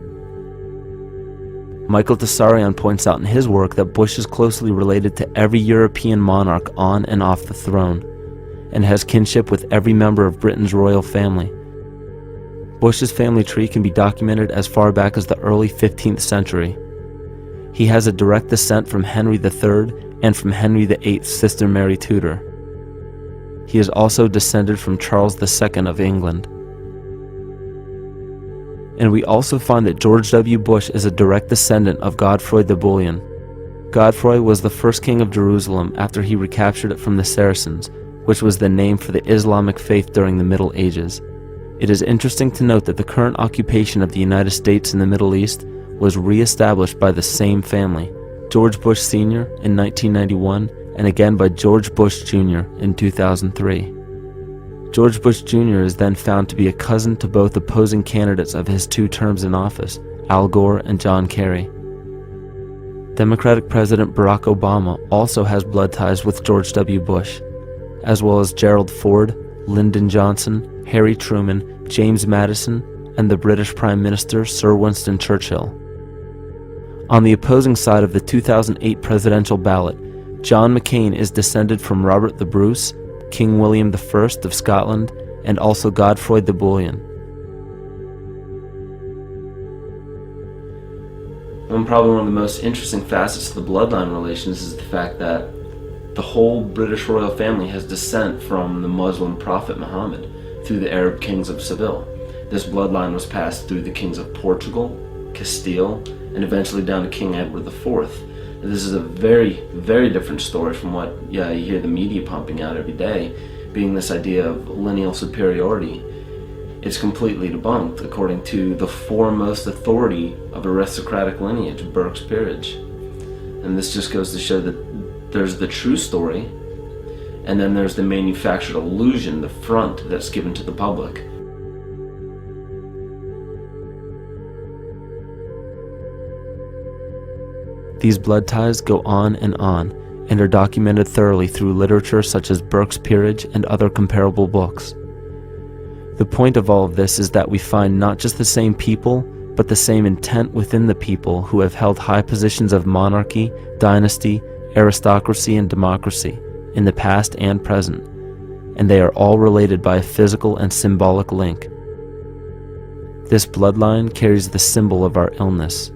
Michael Tessarion points out in his work that Bush is closely related to every European monarch on and off the throne, and has kinship with every member of Britain's royal family. Bush's family tree can be documented as far back as the early 15th century. He has a direct descent from Henry III and from Henry VIII's sister Mary Tudor. He is also descended from Charles II of England. And we also find that George W. Bush is a direct descendant of Godfrey the Bullion. Godfrey was the first king of Jerusalem after he recaptured it from the Saracens, which was the name for the Islamic faith during the Middle Ages. It is interesting to note that the current occupation of the United States in the Middle East was re-established by the same family, George Bush Sr. in 1991, and again by George Bush Jr. in 2003. George Bush Jr. is then found to be a cousin to both opposing candidates of his 2 terms in office, Al Gore and John Kerry. Democratic President Barack Obama also has blood ties with George W. Bush, as well as Gerald Ford, Lyndon Johnson, Harry Truman, James Madison, and the British Prime Minister Sir Winston Churchill. On the opposing side of the 2008 presidential ballot, John McCain is descended from Robert the Bruce, King William I of Scotland, and also Godfrey the Bullion. Probably one of the most interesting facets of the bloodline relations is the fact that The whole British royal family has descent from the Muslim prophet Muhammad through the Arab kings of Seville. This bloodline was passed through the kings of Portugal, Castile, and eventually down to King Edward IV. And this is a very, very different story from what you hear the media pumping out every day, being this idea of lineal superiority. It's completely debunked according to the foremost authority of aristocratic lineage, Burke's peerage. And this just goes to show that there's the true story, and then there's the manufactured illusion, the front that's given to the public. These blood ties go on and are documented thoroughly through literature such as Burke's Peerage and other comparable books. The point of all of this is that we find not just the same people, but the same intent within the people who have held high positions of monarchy, dynasty, aristocracy, and democracy in the past and present, and they are all related by a physical and symbolic link. This bloodline carries the symbol of our illness.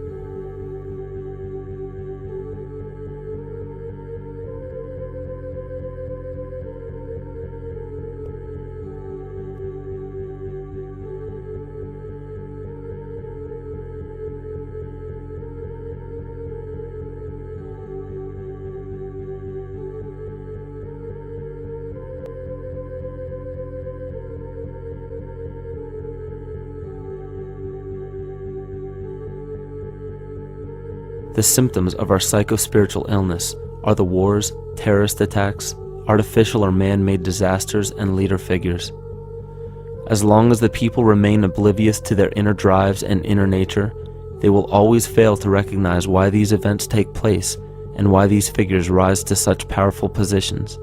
The symptoms of our psycho-spiritual illness are the wars, terrorist attacks, artificial or man-made disasters, and leader figures. As long as the people remain oblivious to their inner drives and inner nature, they will always fail to recognize why these events take place and why these figures rise to such powerful positions.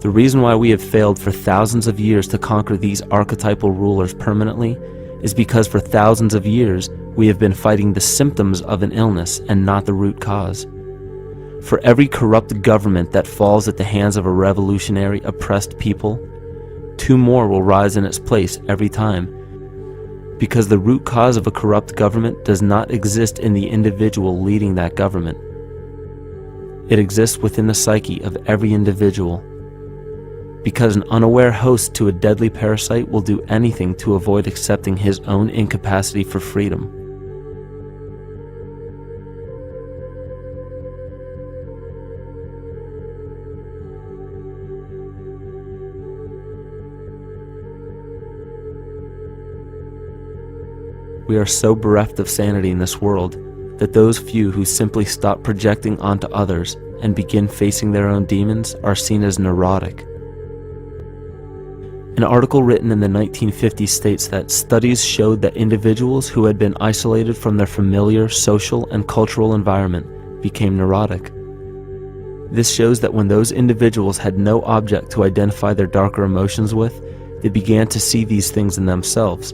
The reason why we have failed for thousands of years to conquer these archetypal rulers permanently is because for thousands of years we have been fighting the symptoms of an illness and not the root cause. For every corrupt government that falls at the hands of a revolutionary, oppressed people, 2 more will rise in its place every time. Because the root cause of a corrupt government does not exist in the individual leading that government. It exists within the psyche of every individual. Because an unaware host to a deadly parasite will do anything to avoid accepting his own incapacity for freedom. We are so bereft of sanity in this world that those few who simply stop projecting onto others and begin facing their own demons are seen as neurotic. An article written in the 1950s states that studies showed that individuals who had been isolated from their familiar social and cultural environment became neurotic. This shows that when those individuals had no object to identify their darker emotions with, they began to see these things in themselves,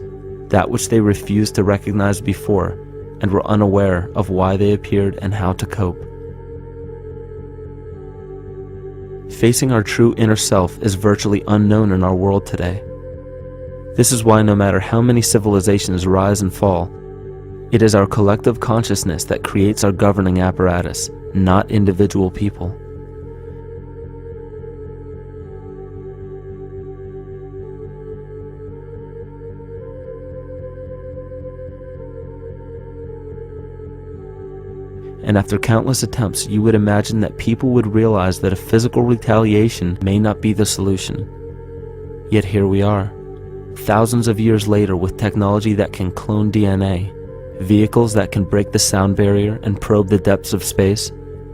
that which they refused to recognize before, and were unaware of why they appeared and how to cope. Facing our true inner self is virtually unknown in our world today. This is why no matter how many civilizations rise and fall, it is our collective consciousness that creates our governing apparatus, not individual people. And after countless attempts, you would imagine that people would realize that a physical retaliation may not be the solution. Yet here we are, thousands of years later, with technology that can clone DNA, vehicles that can break the sound barrier and probe the depths of space,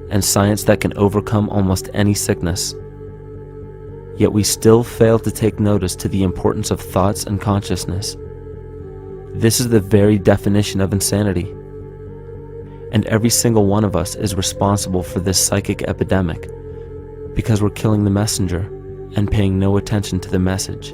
and science that can overcome almost any sickness. Yet we still fail to take notice to the importance of thoughts and consciousness. This is the very definition of insanity. And every single one of us is responsible for this psychic epidemic because we're killing the messenger and paying no attention to the message.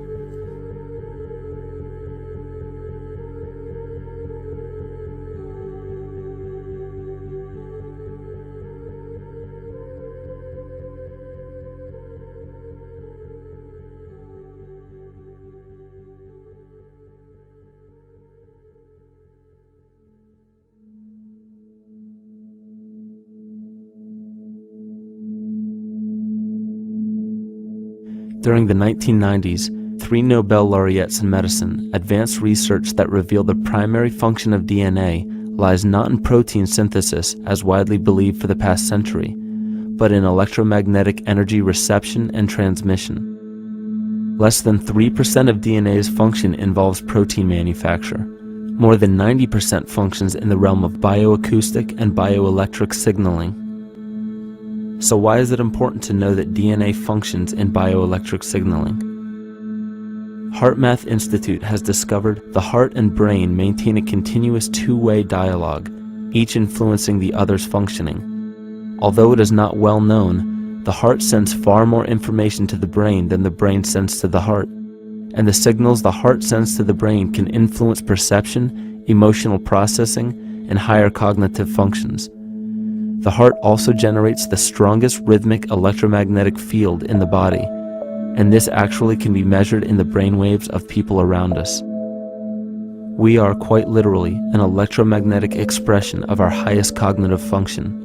During the 1990s, 3 Nobel laureates in medicine advanced research that revealed the primary function of DNA lies not in protein synthesis as widely believed for the past century, but in electromagnetic energy reception and transmission. Less than 3% of DNA's function involves protein manufacture. More than 90% functions in the realm of bioacoustic and bioelectric signaling. So why is it important to know that DNA functions in bioelectric signaling? HeartMath Institute has discovered the heart and brain maintain a continuous two-way dialogue, each influencing the other's functioning. Although it is not well known, the heart sends far more information to the brain than the brain sends to the heart, and the signals the heart sends to the brain can influence perception, emotional processing, and higher cognitive functions. The heart also generates the strongest rhythmic electromagnetic field in the body, and this actually can be measured in the brainwaves of people around us. We are quite literally an electromagnetic expression of our highest cognitive function.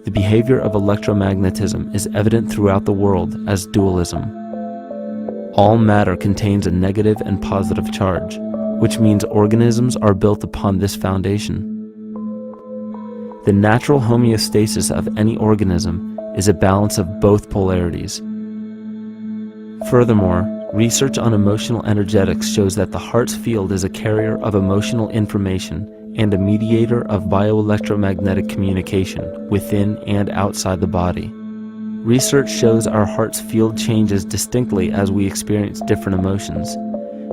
The behavior of electromagnetism is evident throughout the world as dualism. All matter contains a negative and positive charge, which means organisms are built upon this foundation. The natural homeostasis of any organism is a balance of both polarities. Furthermore, research on emotional energetics shows that the heart's field is a carrier of emotional information and a mediator of bioelectromagnetic communication within and outside the body. Research shows our heart's field changes distinctly as we experience different emotions.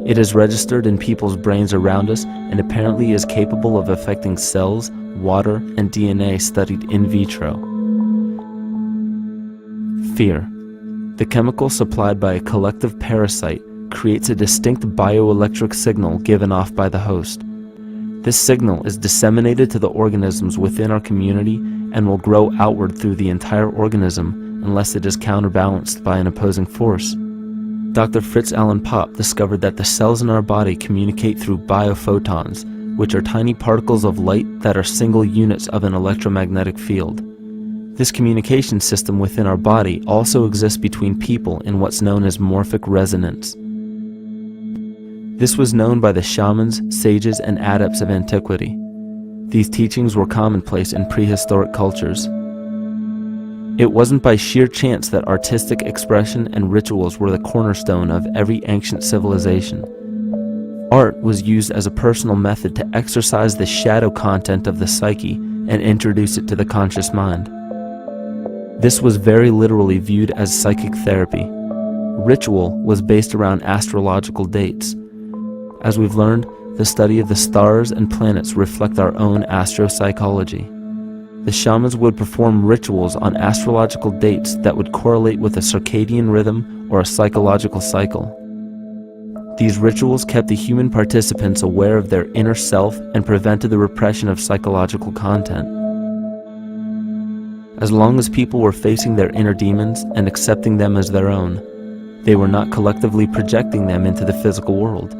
It is registered in people's brains around us and apparently is capable of affecting cells, water, and DNA studied in vitro. Fear. The chemical supplied by a collective parasite creates a distinct bioelectric signal given off by the host. This signal is disseminated to the organisms within our community and will grow outward through the entire organism unless it is counterbalanced by an opposing force. Dr. Fritz Alan Popp discovered that the cells in our body communicate through biophotons, which are tiny particles of light that are single units of an electromagnetic field. This communication system within our body also exists between people in what's known as morphic resonance. This was known by the shamans, sages, and adepts of antiquity. These teachings were commonplace in prehistoric cultures. It wasn't by sheer chance that artistic expression and rituals were the cornerstone of every ancient civilization. Art was used as a personal method to exercise the shadow content of the psyche and introduce it to the conscious mind. This was very literally viewed as psychic therapy. Ritual was based around astrological dates. As we've learned, the study of the stars and planets reflect our own astropsychology. The shamans would perform rituals on astrological dates that would correlate with a circadian rhythm or a psychological cycle. These rituals kept the human participants aware of their inner self and prevented the repression of psychological content. As long as people were facing their inner demons and accepting them as their own, they were not collectively projecting them into the physical world.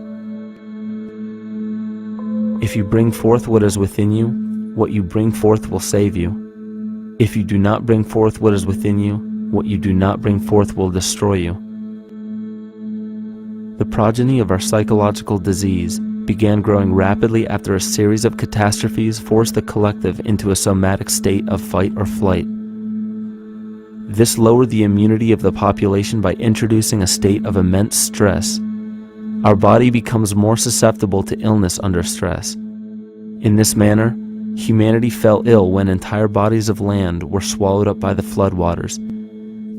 If you bring forth what is within you, what you bring forth will save you. If you do not bring forth what is within you, what you do not bring forth will destroy you. The progeny of our psychological disease began growing rapidly after a series of catastrophes forced the collective into a somatic state of fight or flight. This lowered the immunity of the population by introducing a state of immense stress. Our body becomes more susceptible to illness under stress. In this manner, humanity fell ill when entire bodies of land were swallowed up by the floodwaters.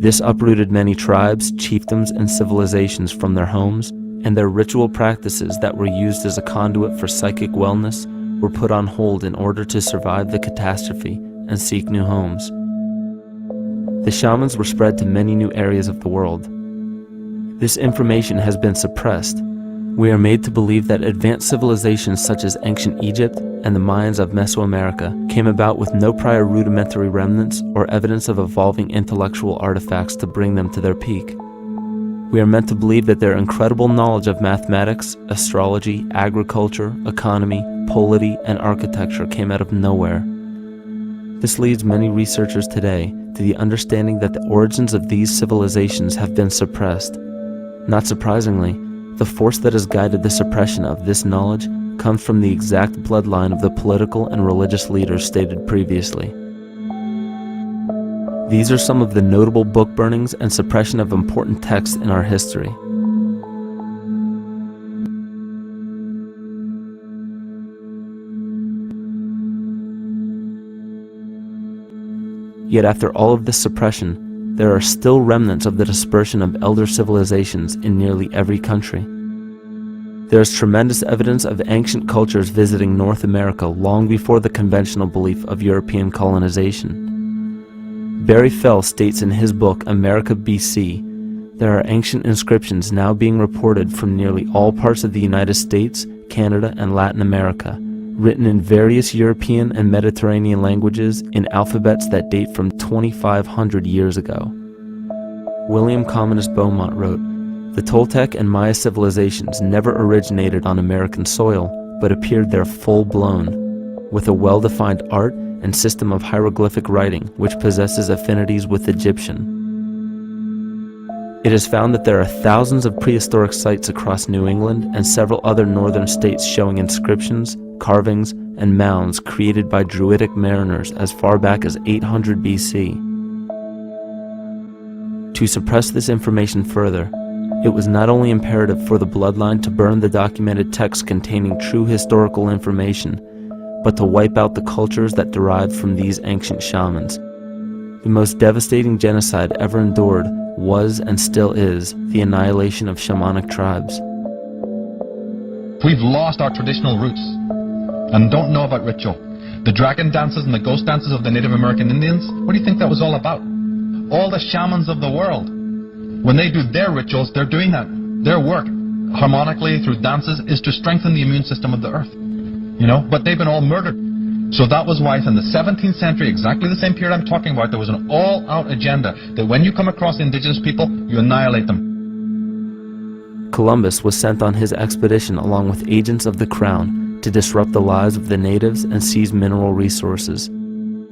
This uprooted many tribes, chiefdoms, and civilizations from their homes, and their ritual practices that were used as a conduit for psychic wellness were put on hold in order to survive the catastrophe and seek new homes. The shamans were spread to many new areas of the world. This information has been suppressed. We are made to believe that advanced civilizations such as ancient Egypt and the Mayans of Mesoamerica came about with no prior rudimentary remnants or evidence of evolving intellectual artifacts to bring them to their peak. We are meant to believe that their incredible knowledge of mathematics, astrology, agriculture, economy, polity, and architecture came out of nowhere. This leads many researchers today to the understanding that the origins of these civilizations have been suppressed. Not surprisingly, the force that has guided the suppression of this knowledge comes from the exact bloodline of the political and religious leaders stated previously. These are some of the notable book burnings and suppression of important texts in our history. Yet after all of this suppression, there are still remnants of the dispersion of elder civilizations in nearly every country. There is tremendous evidence of ancient cultures visiting North America long before the conventional belief of European colonization. Barry Fell states in his book America BC, there are ancient inscriptions now being reported from nearly all parts of the United States, Canada, and Latin America, written in various European and Mediterranean languages in alphabets that date from 2,500 years ago. William Commonus Beaumont wrote, "The Toltec and Maya civilizations never originated on American soil, but appeared there full-blown, with a well-defined art and system of hieroglyphic writing which possesses affinities with Egyptian. It is found that there are thousands of prehistoric sites across New England and several other northern states showing inscriptions, carvings, and mounds created by Druidic mariners as far back as 800 BC. To suppress this information further, it was not only imperative for the bloodline to burn the documented texts containing true historical information, but to wipe out the cultures that derived from these ancient shamans. The most devastating genocide ever endured was and still is the annihilation of shamanic tribes. We've lost our traditional roots and don't know about ritual. The dragon dances and the ghost dances of the Native American Indians, what do you think that was all about? All the shamans of the world, when they do their rituals, they're doing that. Their work, harmonically through dances, is to strengthen the immune system of the earth. But they've been all murdered. So that was why in the 17th century, exactly the same period I'm talking about, there was an all-out agenda that when you come across indigenous people, you annihilate them. Columbus was sent on his expedition along with agents of the crown to disrupt the lives of the natives and seize mineral resources.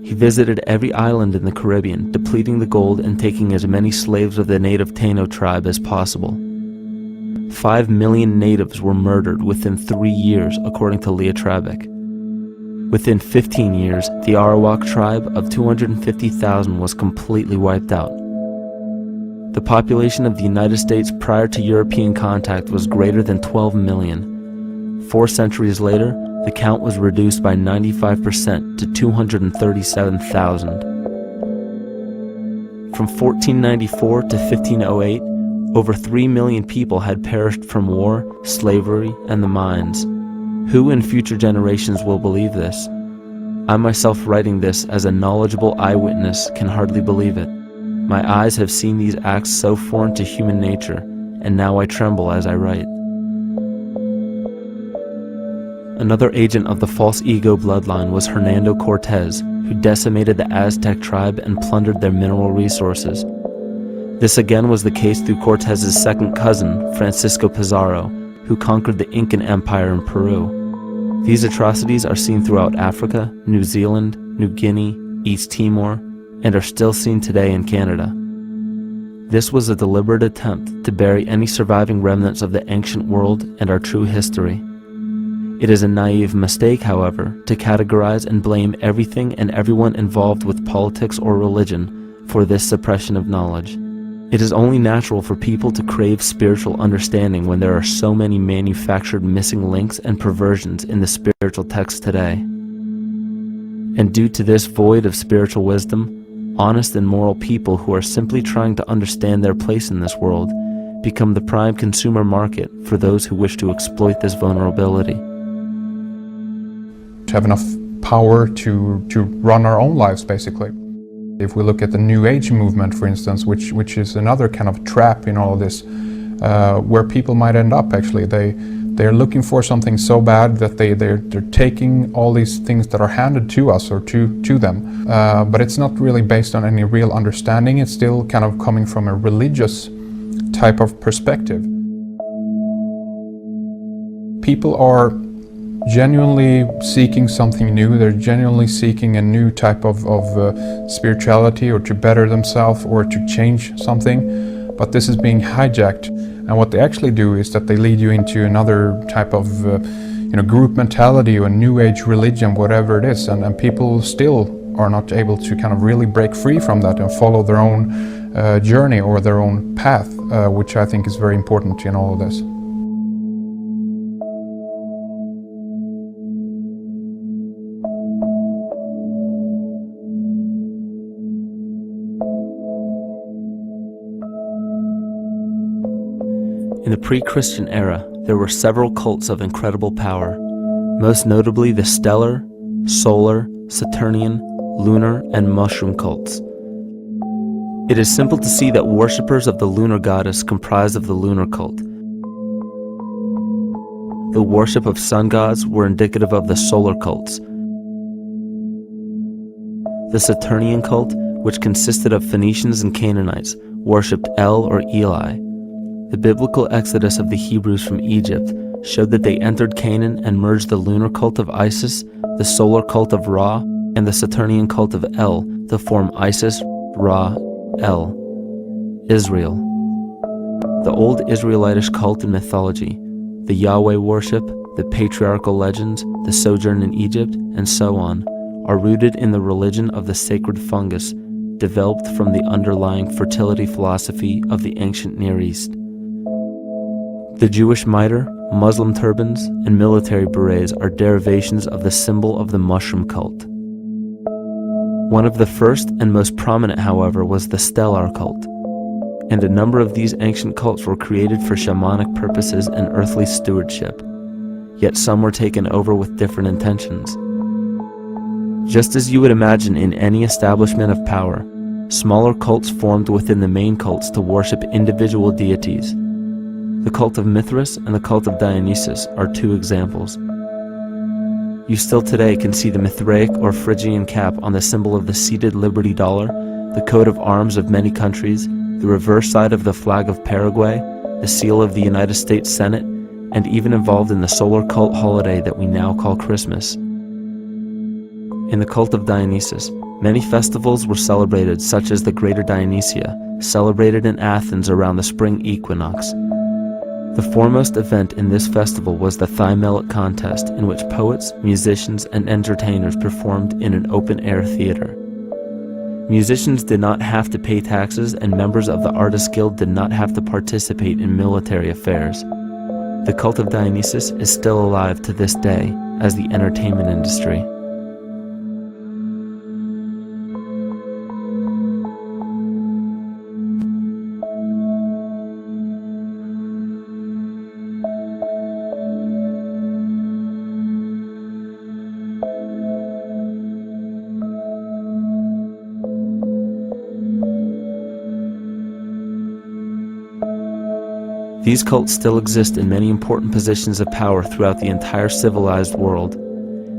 He visited every island in the Caribbean, depleting the gold and taking as many slaves of the native Taino tribe as possible. 5 million natives were murdered within 3 years, according to Leah Trabeck. Within 15 years, the Arawak tribe of 250,000 was completely wiped out. The population of the United States prior to European contact was greater than 12 million. 4 centuries later, the count was reduced by 95% to 237,000. From 1494 to 1508, over 3 million people had perished from war, slavery, and the mines. Who in future generations will believe this? I myself, writing this as a knowledgeable eyewitness, can hardly believe it. My eyes have seen these acts so foreign to human nature, and now I tremble as I write. Another agent of the false ego bloodline was Hernando Cortez, who decimated the Aztec tribe and plundered their mineral resources. This again was the case through Cortez's second cousin, Francisco Pizarro, who conquered the Incan Empire in Peru. These atrocities are seen throughout Africa, New Zealand, New Guinea, East Timor, and are still seen today in Canada. This was a deliberate attempt to bury any surviving remnants of the ancient world and our true history. It is a naive mistake, however, to categorize and blame everything and everyone involved with politics or religion for this suppression of knowledge. It is only natural for people to crave spiritual understanding when there are so many manufactured missing links and perversions in the spiritual text today. And due to this void of spiritual wisdom, honest and moral people who are simply trying to understand their place in this world become the prime consumer market for those who wish to exploit this vulnerability. To have enough power to run our own lives, basically. If we look at the New Age movement, for instance, which is another kind of trap in all of this, where people might end up actually. They're looking for something so bad that they're taking all these things that are handed to us or to them, but it's not really based on any real understanding. It's still kind of coming from a religious type of perspective. People are genuinely seeking something new. They're genuinely seeking a new type of spirituality, or to better themselves, or to change something. But this is being hijacked. And what they actually do is that they lead you into another type of group mentality or new age religion, whatever it is. And people still are not able to kind of really break free from that and follow their own journey or their own path, which I think is very important in all of this. In the pre-Christian era, there were several cults of incredible power, most notably the stellar, solar, Saturnian, lunar, and mushroom cults. It is simple to see that worshippers of the lunar goddess comprised of the lunar cult. The worship of sun gods were indicative of the solar cults. The Saturnian cult, which consisted of Phoenicians and Canaanites, worshipped El or Eli. The biblical exodus of the Hebrews from Egypt showed that they entered Canaan and merged the lunar cult of Isis, the solar cult of Ra, and the Saturnian cult of El to form Isis, Ra, El, Israel. The old Israelitish cult and mythology, the Yahweh worship, the patriarchal legends, the sojourn in Egypt, and so on, are rooted in the religion of the sacred fungus developed from the underlying fertility philosophy of the ancient Near East. The Jewish mitre, Muslim turbans, and military berets are derivations of the symbol of the mushroom cult. One of the first and most prominent, however, was the stellar cult, and a number of these ancient cults were created for shamanic purposes and earthly stewardship, yet some were taken over with different intentions. Just as you would imagine in any establishment of power, smaller cults formed within the main cults to worship individual deities. The cult of Mithras and the cult of Dionysus are two examples. You still today can see the Mithraic or Phrygian cap on the symbol of the seated Liberty dollar, the coat of arms of many countries, the reverse side of the flag of Paraguay, the seal of the United States Senate, and even involved in the solar cult holiday that we now call Christmas. In the cult of Dionysus, many festivals were celebrated, such as the Greater Dionysia, celebrated in Athens around the spring equinox. The foremost event in this festival was the Thymelic contest, in which poets, musicians, and entertainers performed in an open-air theater. Musicians did not have to pay taxes, and members of the Artists Guild did not have to participate in military affairs. The cult of Dionysus is still alive to this day as the entertainment industry. These cults still exist in many important positions of power throughout the entire civilized world.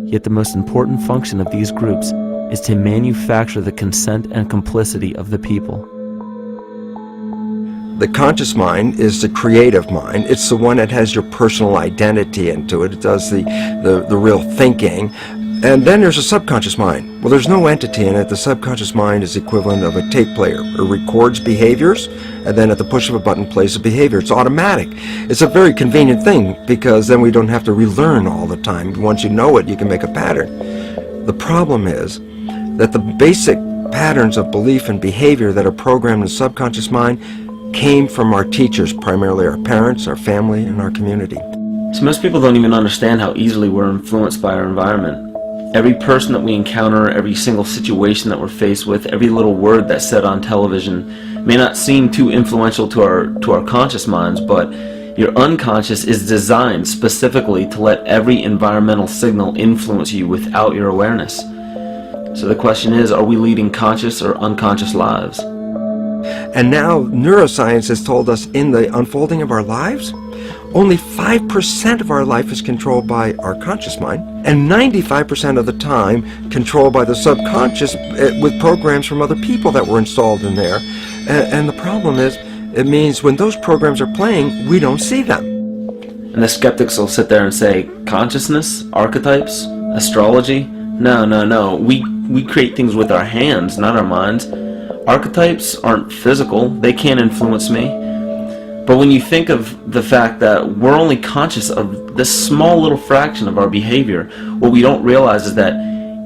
Yet the most important function of these groups is to manufacture the consent and complicity of the people. The conscious mind is the creative mind. It's the one that has your personal identity into it. It does the real thinking. And then there's a subconscious mind. Well, there's no entity in it. The subconscious mind is the equivalent of a tape player. It records behaviors, and then at the push of a button plays a behavior. It's automatic. It's a very convenient thing, because then we don't have to relearn all the time. Once you know it, you can make a pattern. The problem is that the basic patterns of belief and behavior that are programmed in the subconscious mind came from our teachers, primarily our parents, our family, and our community. So most people don't even understand how easily we're influenced by our environment. Every person that we encounter, every single situation that we're faced with, every little word that's said on television may not seem too influential to our conscious minds, but your unconscious is designed specifically to let every environmental signal influence you without your awareness. So the question is, are we leading conscious or unconscious lives? And now neuroscience has told us in the unfolding of our lives, only 5% of our life is controlled by our conscious mind, and 95% of the time controlled by the subconscious with programs from other people that were installed in there. And the problem is, it means when those programs are playing, we don't see them. And the skeptics will sit there and say, consciousness, archetypes, astrology? No. We create things with our hands, not our minds. Archetypes aren't physical. They can't influence me. But when you think of the fact that we're only conscious of this small little fraction of our behavior, what we don't realize is that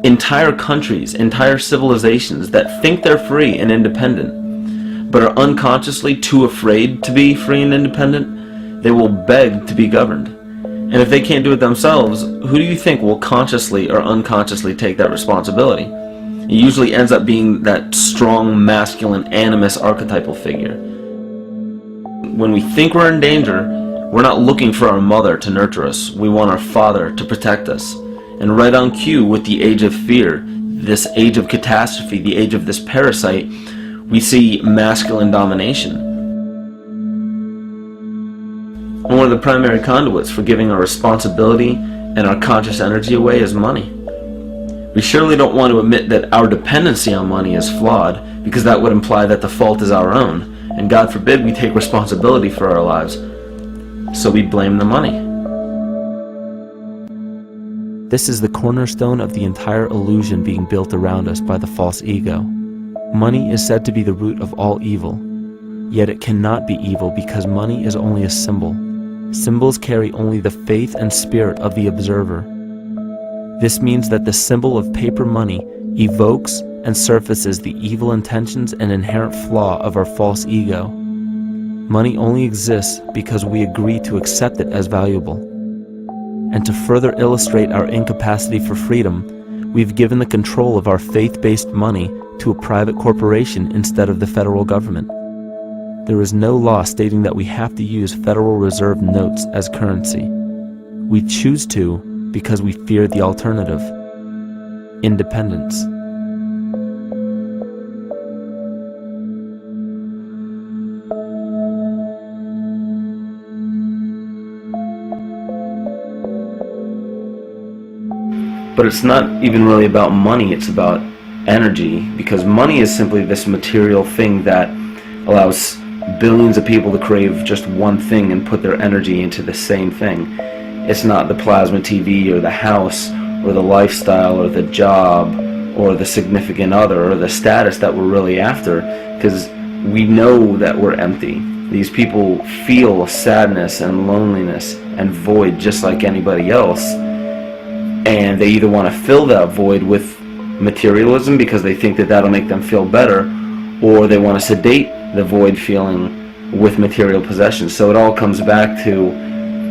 entire countries, entire civilizations that think they're free and independent, but are unconsciously too afraid to be free and independent, they will beg to be governed. And if they can't do it themselves, who do you think will consciously or unconsciously take that responsibility? It usually ends up being that strong, masculine, animus archetypal figure. When we think we're in danger, we're not looking for our mother to nurture us. We want our father to protect us. And right on cue with the age of fear, this age of catastrophe, the age of this parasite, we see masculine domination. And one of the primary conduits for giving our responsibility and our conscious energy away is money. We surely don't want to admit that our dependency on money is flawed, because that would imply that the fault is our own, and God forbid we take responsibility for our lives. So we blame the money. This is the cornerstone of the entire illusion being built around us by the false ego. Money is said to be the root of all evil, yet it cannot be evil because money is only a symbol. Symbols carry only the faith and spirit of the observer. This means that the symbol of paper money evokes and surfaces the evil intentions and inherent flaw of our false ego. Money only exists because we agree to accept it as valuable. And to further illustrate our incapacity for freedom, we've given the control of our faith-based money to a private corporation instead of the federal government. There is no law stating that we have to use Federal Reserve notes as currency. We choose to because we fear the alternative: independence. But it's not even really about money, it's about energy, because money is simply this material thing that allows billions of people to crave just one thing and put their energy into the same thing. It's not the plasma TV or the house or the lifestyle or the job or the significant other or the status that we're really after, because we know that we're empty. These people feel sadness and loneliness and void just like anybody else, and they either want to fill that void with materialism because they think that that'll make them feel better, or they want to sedate the void feeling with material possessions. So it all comes back to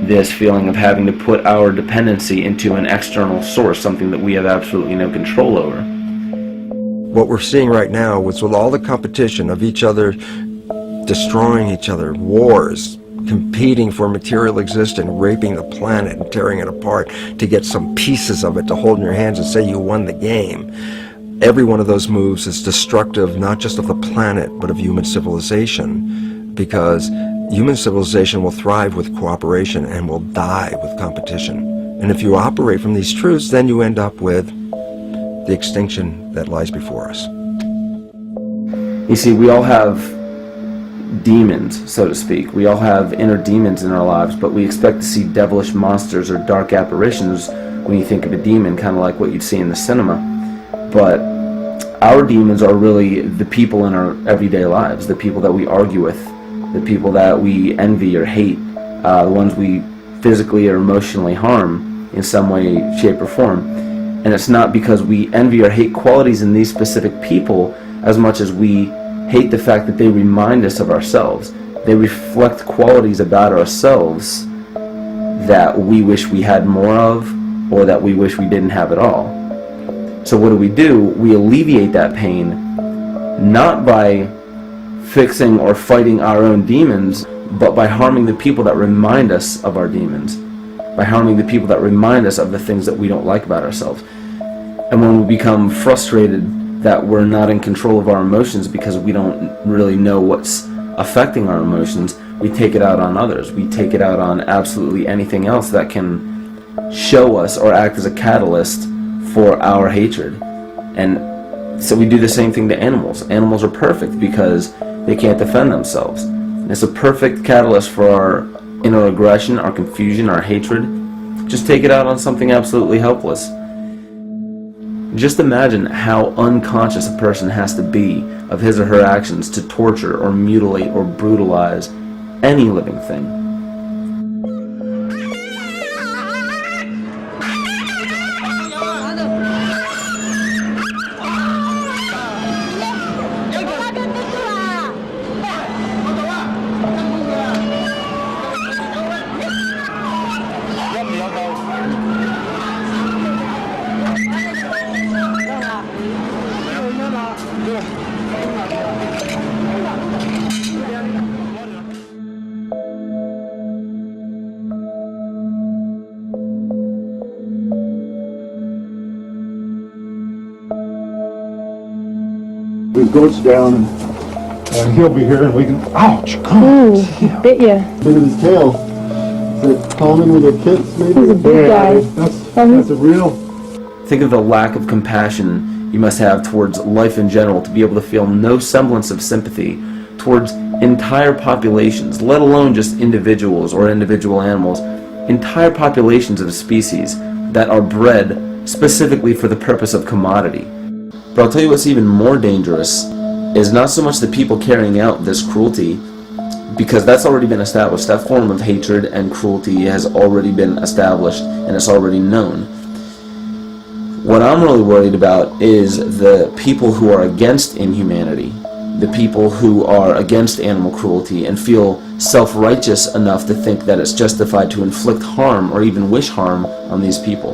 this feeling of having to put our dependency into an external source, something that we have absolutely no control over. What we're seeing right now is with all the competition of each other destroying each other, wars, competing for material existence, raping the planet and tearing it apart to get some pieces of it to hold in your hands and say you won the game. Every one of those moves is destructive, not just of the planet, but of human civilization, because human civilization will thrive with cooperation and will die with competition. And if you operate from these truths, then you end up with the extinction that lies before us. You see, we all have demons, so to speak. We all have inner demons in our lives, but we expect to see devilish monsters or dark apparitions when you think of a demon, kind of like what you'd see in the cinema. But our demons are really the people in our everyday lives, the people that we argue with, the people that we envy or hate, the ones we physically or emotionally harm in some way, shape, or form. And it's not because we envy or hate qualities in these specific people as much as we hate the fact that they remind us of ourselves. They reflect qualities about ourselves that we wish we had more of, or that we wish we didn't have at all. So what do? We alleviate that pain, not by fixing or fighting our own demons, but by harming the people that remind us of our demons, by harming the people that remind us of the things that we don't like about ourselves. And when we become frustrated that we're not in control of our emotions because we don't really know what's affecting our emotions, we take it out on others. We take it out on absolutely anything else that can show us or act as a catalyst for our hatred. And so we do the same thing to animals. Animals are perfect because they can't defend themselves. And it's a perfect catalyst for our in our aggression, our confusion, our hatred, just take it out on something absolutely helpless. Just imagine how unconscious a person has to be of his or her actions to torture or mutilate or brutalize any living thing. His goat's down, and he'll be here, and we can. Ouch! God, Ooh, bit ya. look at his tail. Is it common with the kids? Maybe. He's a big guy. That's a real. Think of the lack of compassion you must have towards life in general to be able to feel no semblance of sympathy towards entire populations, let alone just individuals or individual animals, entire populations of species that are bred specifically for the purpose of commodity. But I'll tell you what's even more dangerous is not so much the people carrying out this cruelty, because that's already been established. That form of hatred and cruelty has already been established and it's already known. What I'm really worried about is the people who are against inhumanity, the people who are against animal cruelty and feel self-righteous enough to think that it's justified to inflict harm or even wish harm on these people.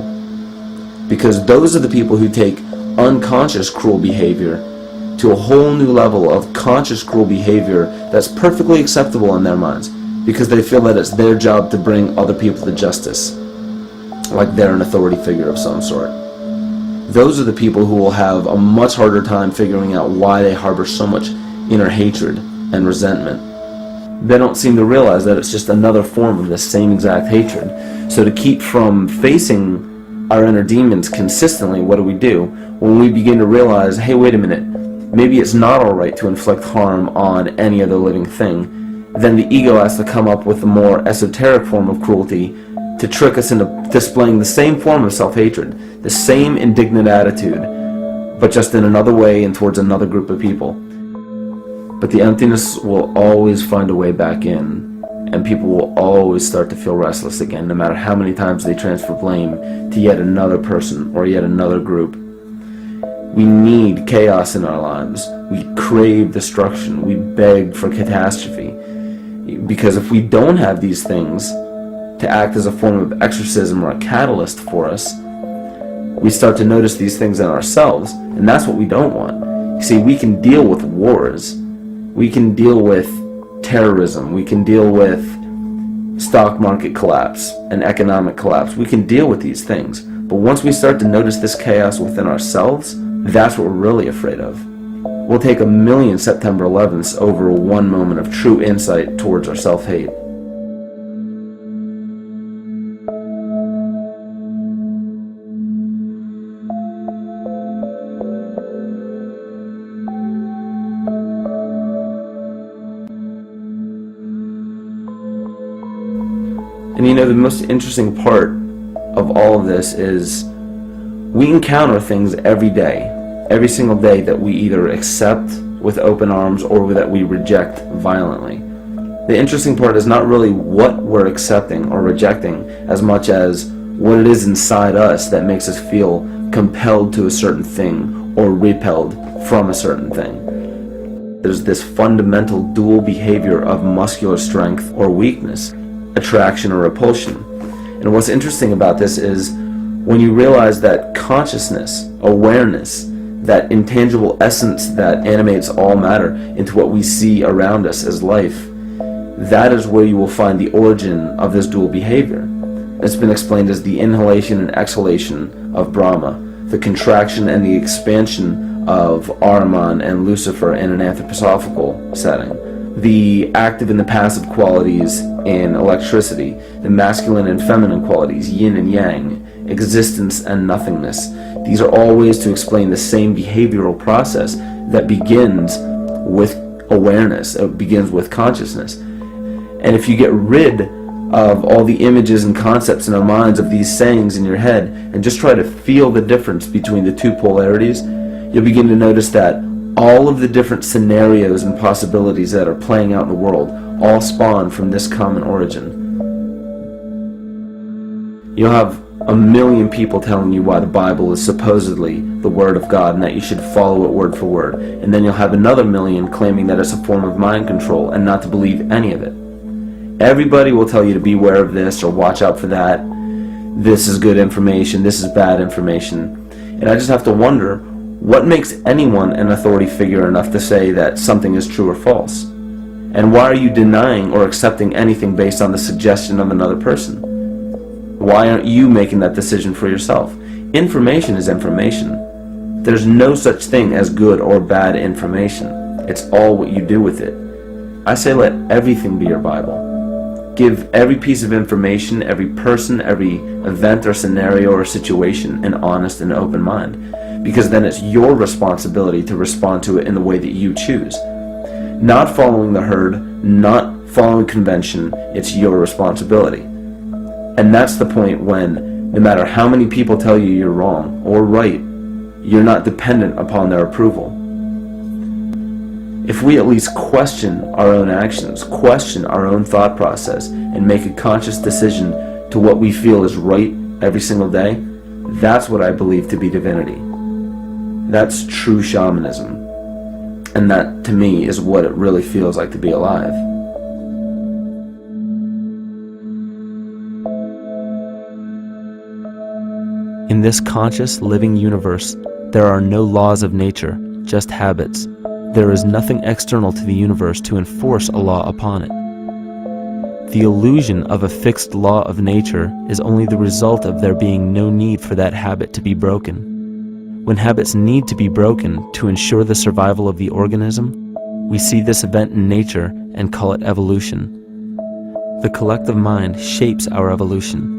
Because those are the people who take unconscious cruel behavior to a whole new level of conscious cruel behavior that's perfectly acceptable in their minds, because they feel that it's their job to bring other people to justice, like they're an authority figure of some sort. Those are the people who will have a much harder time figuring out why they harbor so much inner hatred and resentment. They don't seem to realize that it's just another form of the same exact hatred. So to keep from facing our inner demons consistently, what do? When we begin to realize, hey, wait a minute, maybe it's not alright to inflict harm on any other living thing, then the ego has to come up with a more esoteric form of cruelty to trick us into displaying the same form of self-hatred, the same indignant attitude, but just in another way and towards another group of people. But the emptiness will always find a way back in, and people will always start to feel restless again, no matter how many times they transfer blame to yet another person or yet another group. We need chaos in our lives. We crave destruction. We beg for catastrophe. Because if we don't have these things to act as a form of exorcism or a catalyst for us, we start to notice these things in ourselves, and that's what we don't want. You see, we can deal with wars. We can deal with terrorism, we can deal with stock market collapse and economic collapse. We can deal with these things. But once we start to notice this chaos within ourselves, that's what we're really afraid of. We'll take 1,000,000 September 11ths over one moment of true insight towards our self-hate. And you know, the most interesting part of all of this is we encounter things every day, every single day, that we either accept with open arms or that we reject violently. The interesting part is not really what we're accepting or rejecting as much as what it is inside us that makes us feel compelled to a certain thing or repelled from a certain thing. There's this fundamental dual behavior of muscular strength or weakness, attraction or repulsion. And what's interesting about this is when you realize that consciousness, awareness, that intangible essence that animates all matter into what we see around us as life, that is where you will find the origin of this dual behavior. It's been explained as the inhalation and exhalation of Brahma, the contraction and the expansion of Ahriman and Lucifer in an anthroposophical setting, the active and the passive qualities in electricity, the masculine and feminine qualities, yin and yang, existence and nothingness. These are all ways to explain the same behavioral process that begins with awareness, it begins with consciousness. And if you get rid of all the images and concepts in our minds of these sayings in your head and just try to feel the difference between the two polarities, you'll begin to notice that all of the different scenarios and possibilities that are playing out in the world all spawn from this common origin. You'll have a million people telling you why the Bible is supposedly the Word of God and that you should follow it word for word. And then you'll have another million claiming that it's a form of mind control and not to believe any of it. Everybody will tell you to beware of this or watch out for that. This is good information, this is bad information. And I just have to wonder, what makes anyone an authority figure enough to say that something is true or false? And why are you denying or accepting anything based on the suggestion of another person? Why aren't you making that decision for yourself? Information is information. There's no such thing as good or bad information. It's all what you do with it. I say let everything be your Bible. Give every piece of information, every person, every event or scenario or situation an honest and open mind. Because then it's your responsibility to respond to it in the way that you choose. Not following the herd, not following convention, it's your responsibility. And that's the point when, no matter how many people tell you you're wrong or right, you're not dependent upon their approval. If we at least question our own actions, question our own thought process, and make a conscious decision to what we feel is right every single day, that's what I believe to be divinity. That's true shamanism. And that, to me, is what it really feels like to be alive. In this conscious, living universe, there are no laws of nature, just habits. There is nothing external to the universe to enforce a law upon it. The illusion of a fixed law of nature is only the result of there being no need for that habit to be broken. When habits need to be broken to ensure the survival of the organism, we see this event in nature and call it evolution. The collective mind shapes our evolution.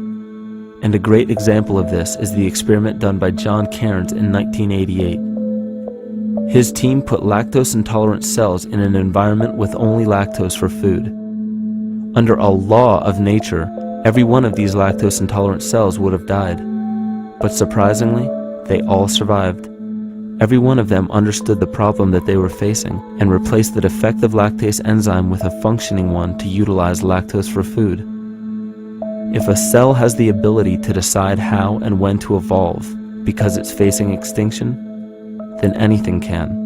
And a great example of this is the experiment done by John Cairns in 1988. His team put lactose-intolerant cells in an environment with only lactose for food. Under a law of nature, every one of these lactose-intolerant cells would have died. But surprisingly, they all survived. Every one of them understood the problem that they were facing and replaced the defective lactase enzyme with a functioning one to utilize lactose for food. If a cell has the ability to decide how and when to evolve because it's facing extinction, then anything can.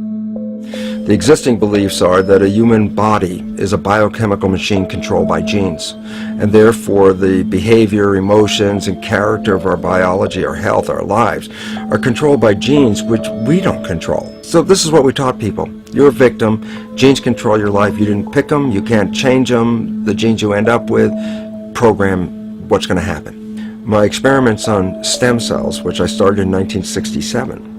The existing beliefs are that a human body is a biochemical machine controlled by genes, and therefore the behavior, emotions, and character of our biology, our health, our lives, are controlled by genes which we don't control. So this is what we taught people. You're a victim. Genes control your life. You didn't pick them. You can't change them. The genes you end up with program what's going to happen. My experiments on stem cells, which I started in 1967,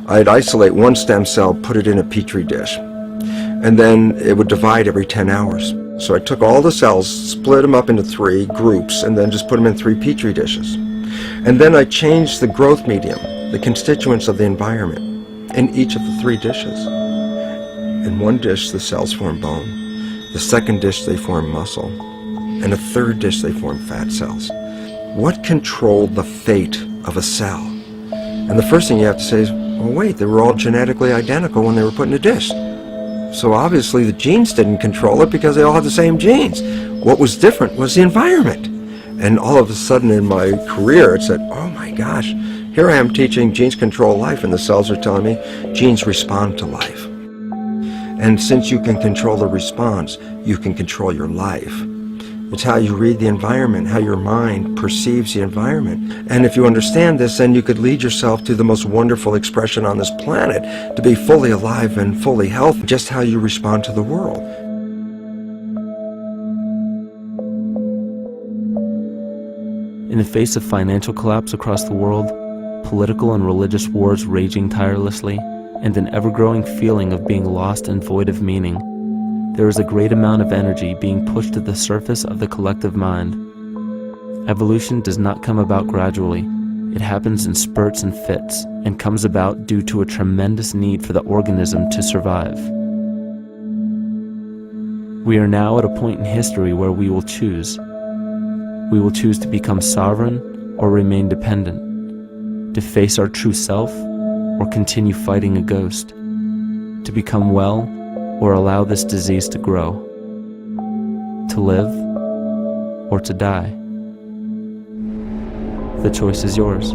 I'd isolate one stem cell, put it in a petri dish, and then it would divide every 10 hours. So I took all the cells, split them up into 3 groups, and then just put them in 3 petri dishes. And then I changed the growth medium, the constituents of the environment, in each of the 3 dishes. In one dish, the cells form bone. The second dish, they form muscle. In a third dish, they form fat cells. What controlled the fate of a cell? And the first thing you have to say is, well, wait, they were all genetically identical when they were put in a dish. So obviously the genes didn't control it because they all had the same genes. What was different was the environment. And all of a sudden in my career, it said, oh my gosh, here I am teaching genes control life, and the cells are telling me genes respond to life. And since you can control the response, you can control your life. It's how you read the environment, how your mind perceives the environment. And if you understand this, then you could lead yourself to the most wonderful expression on this planet, to be fully alive and fully healthy, just how you respond to the world. In the face of financial collapse across the world, political and religious wars raging tirelessly, and an ever-growing feeling of being lost and void of meaning, there is a great amount of energy being pushed to the surface of the collective mind. Evolution does not come about gradually. It happens in spurts and fits, and comes about due to a tremendous need for the organism to survive. We are now at a point in history where we will choose. We will choose to become sovereign or remain dependent, to face our true self or continue fighting a ghost, to become well or allow this disease to grow, to live or to die. The choice is yours.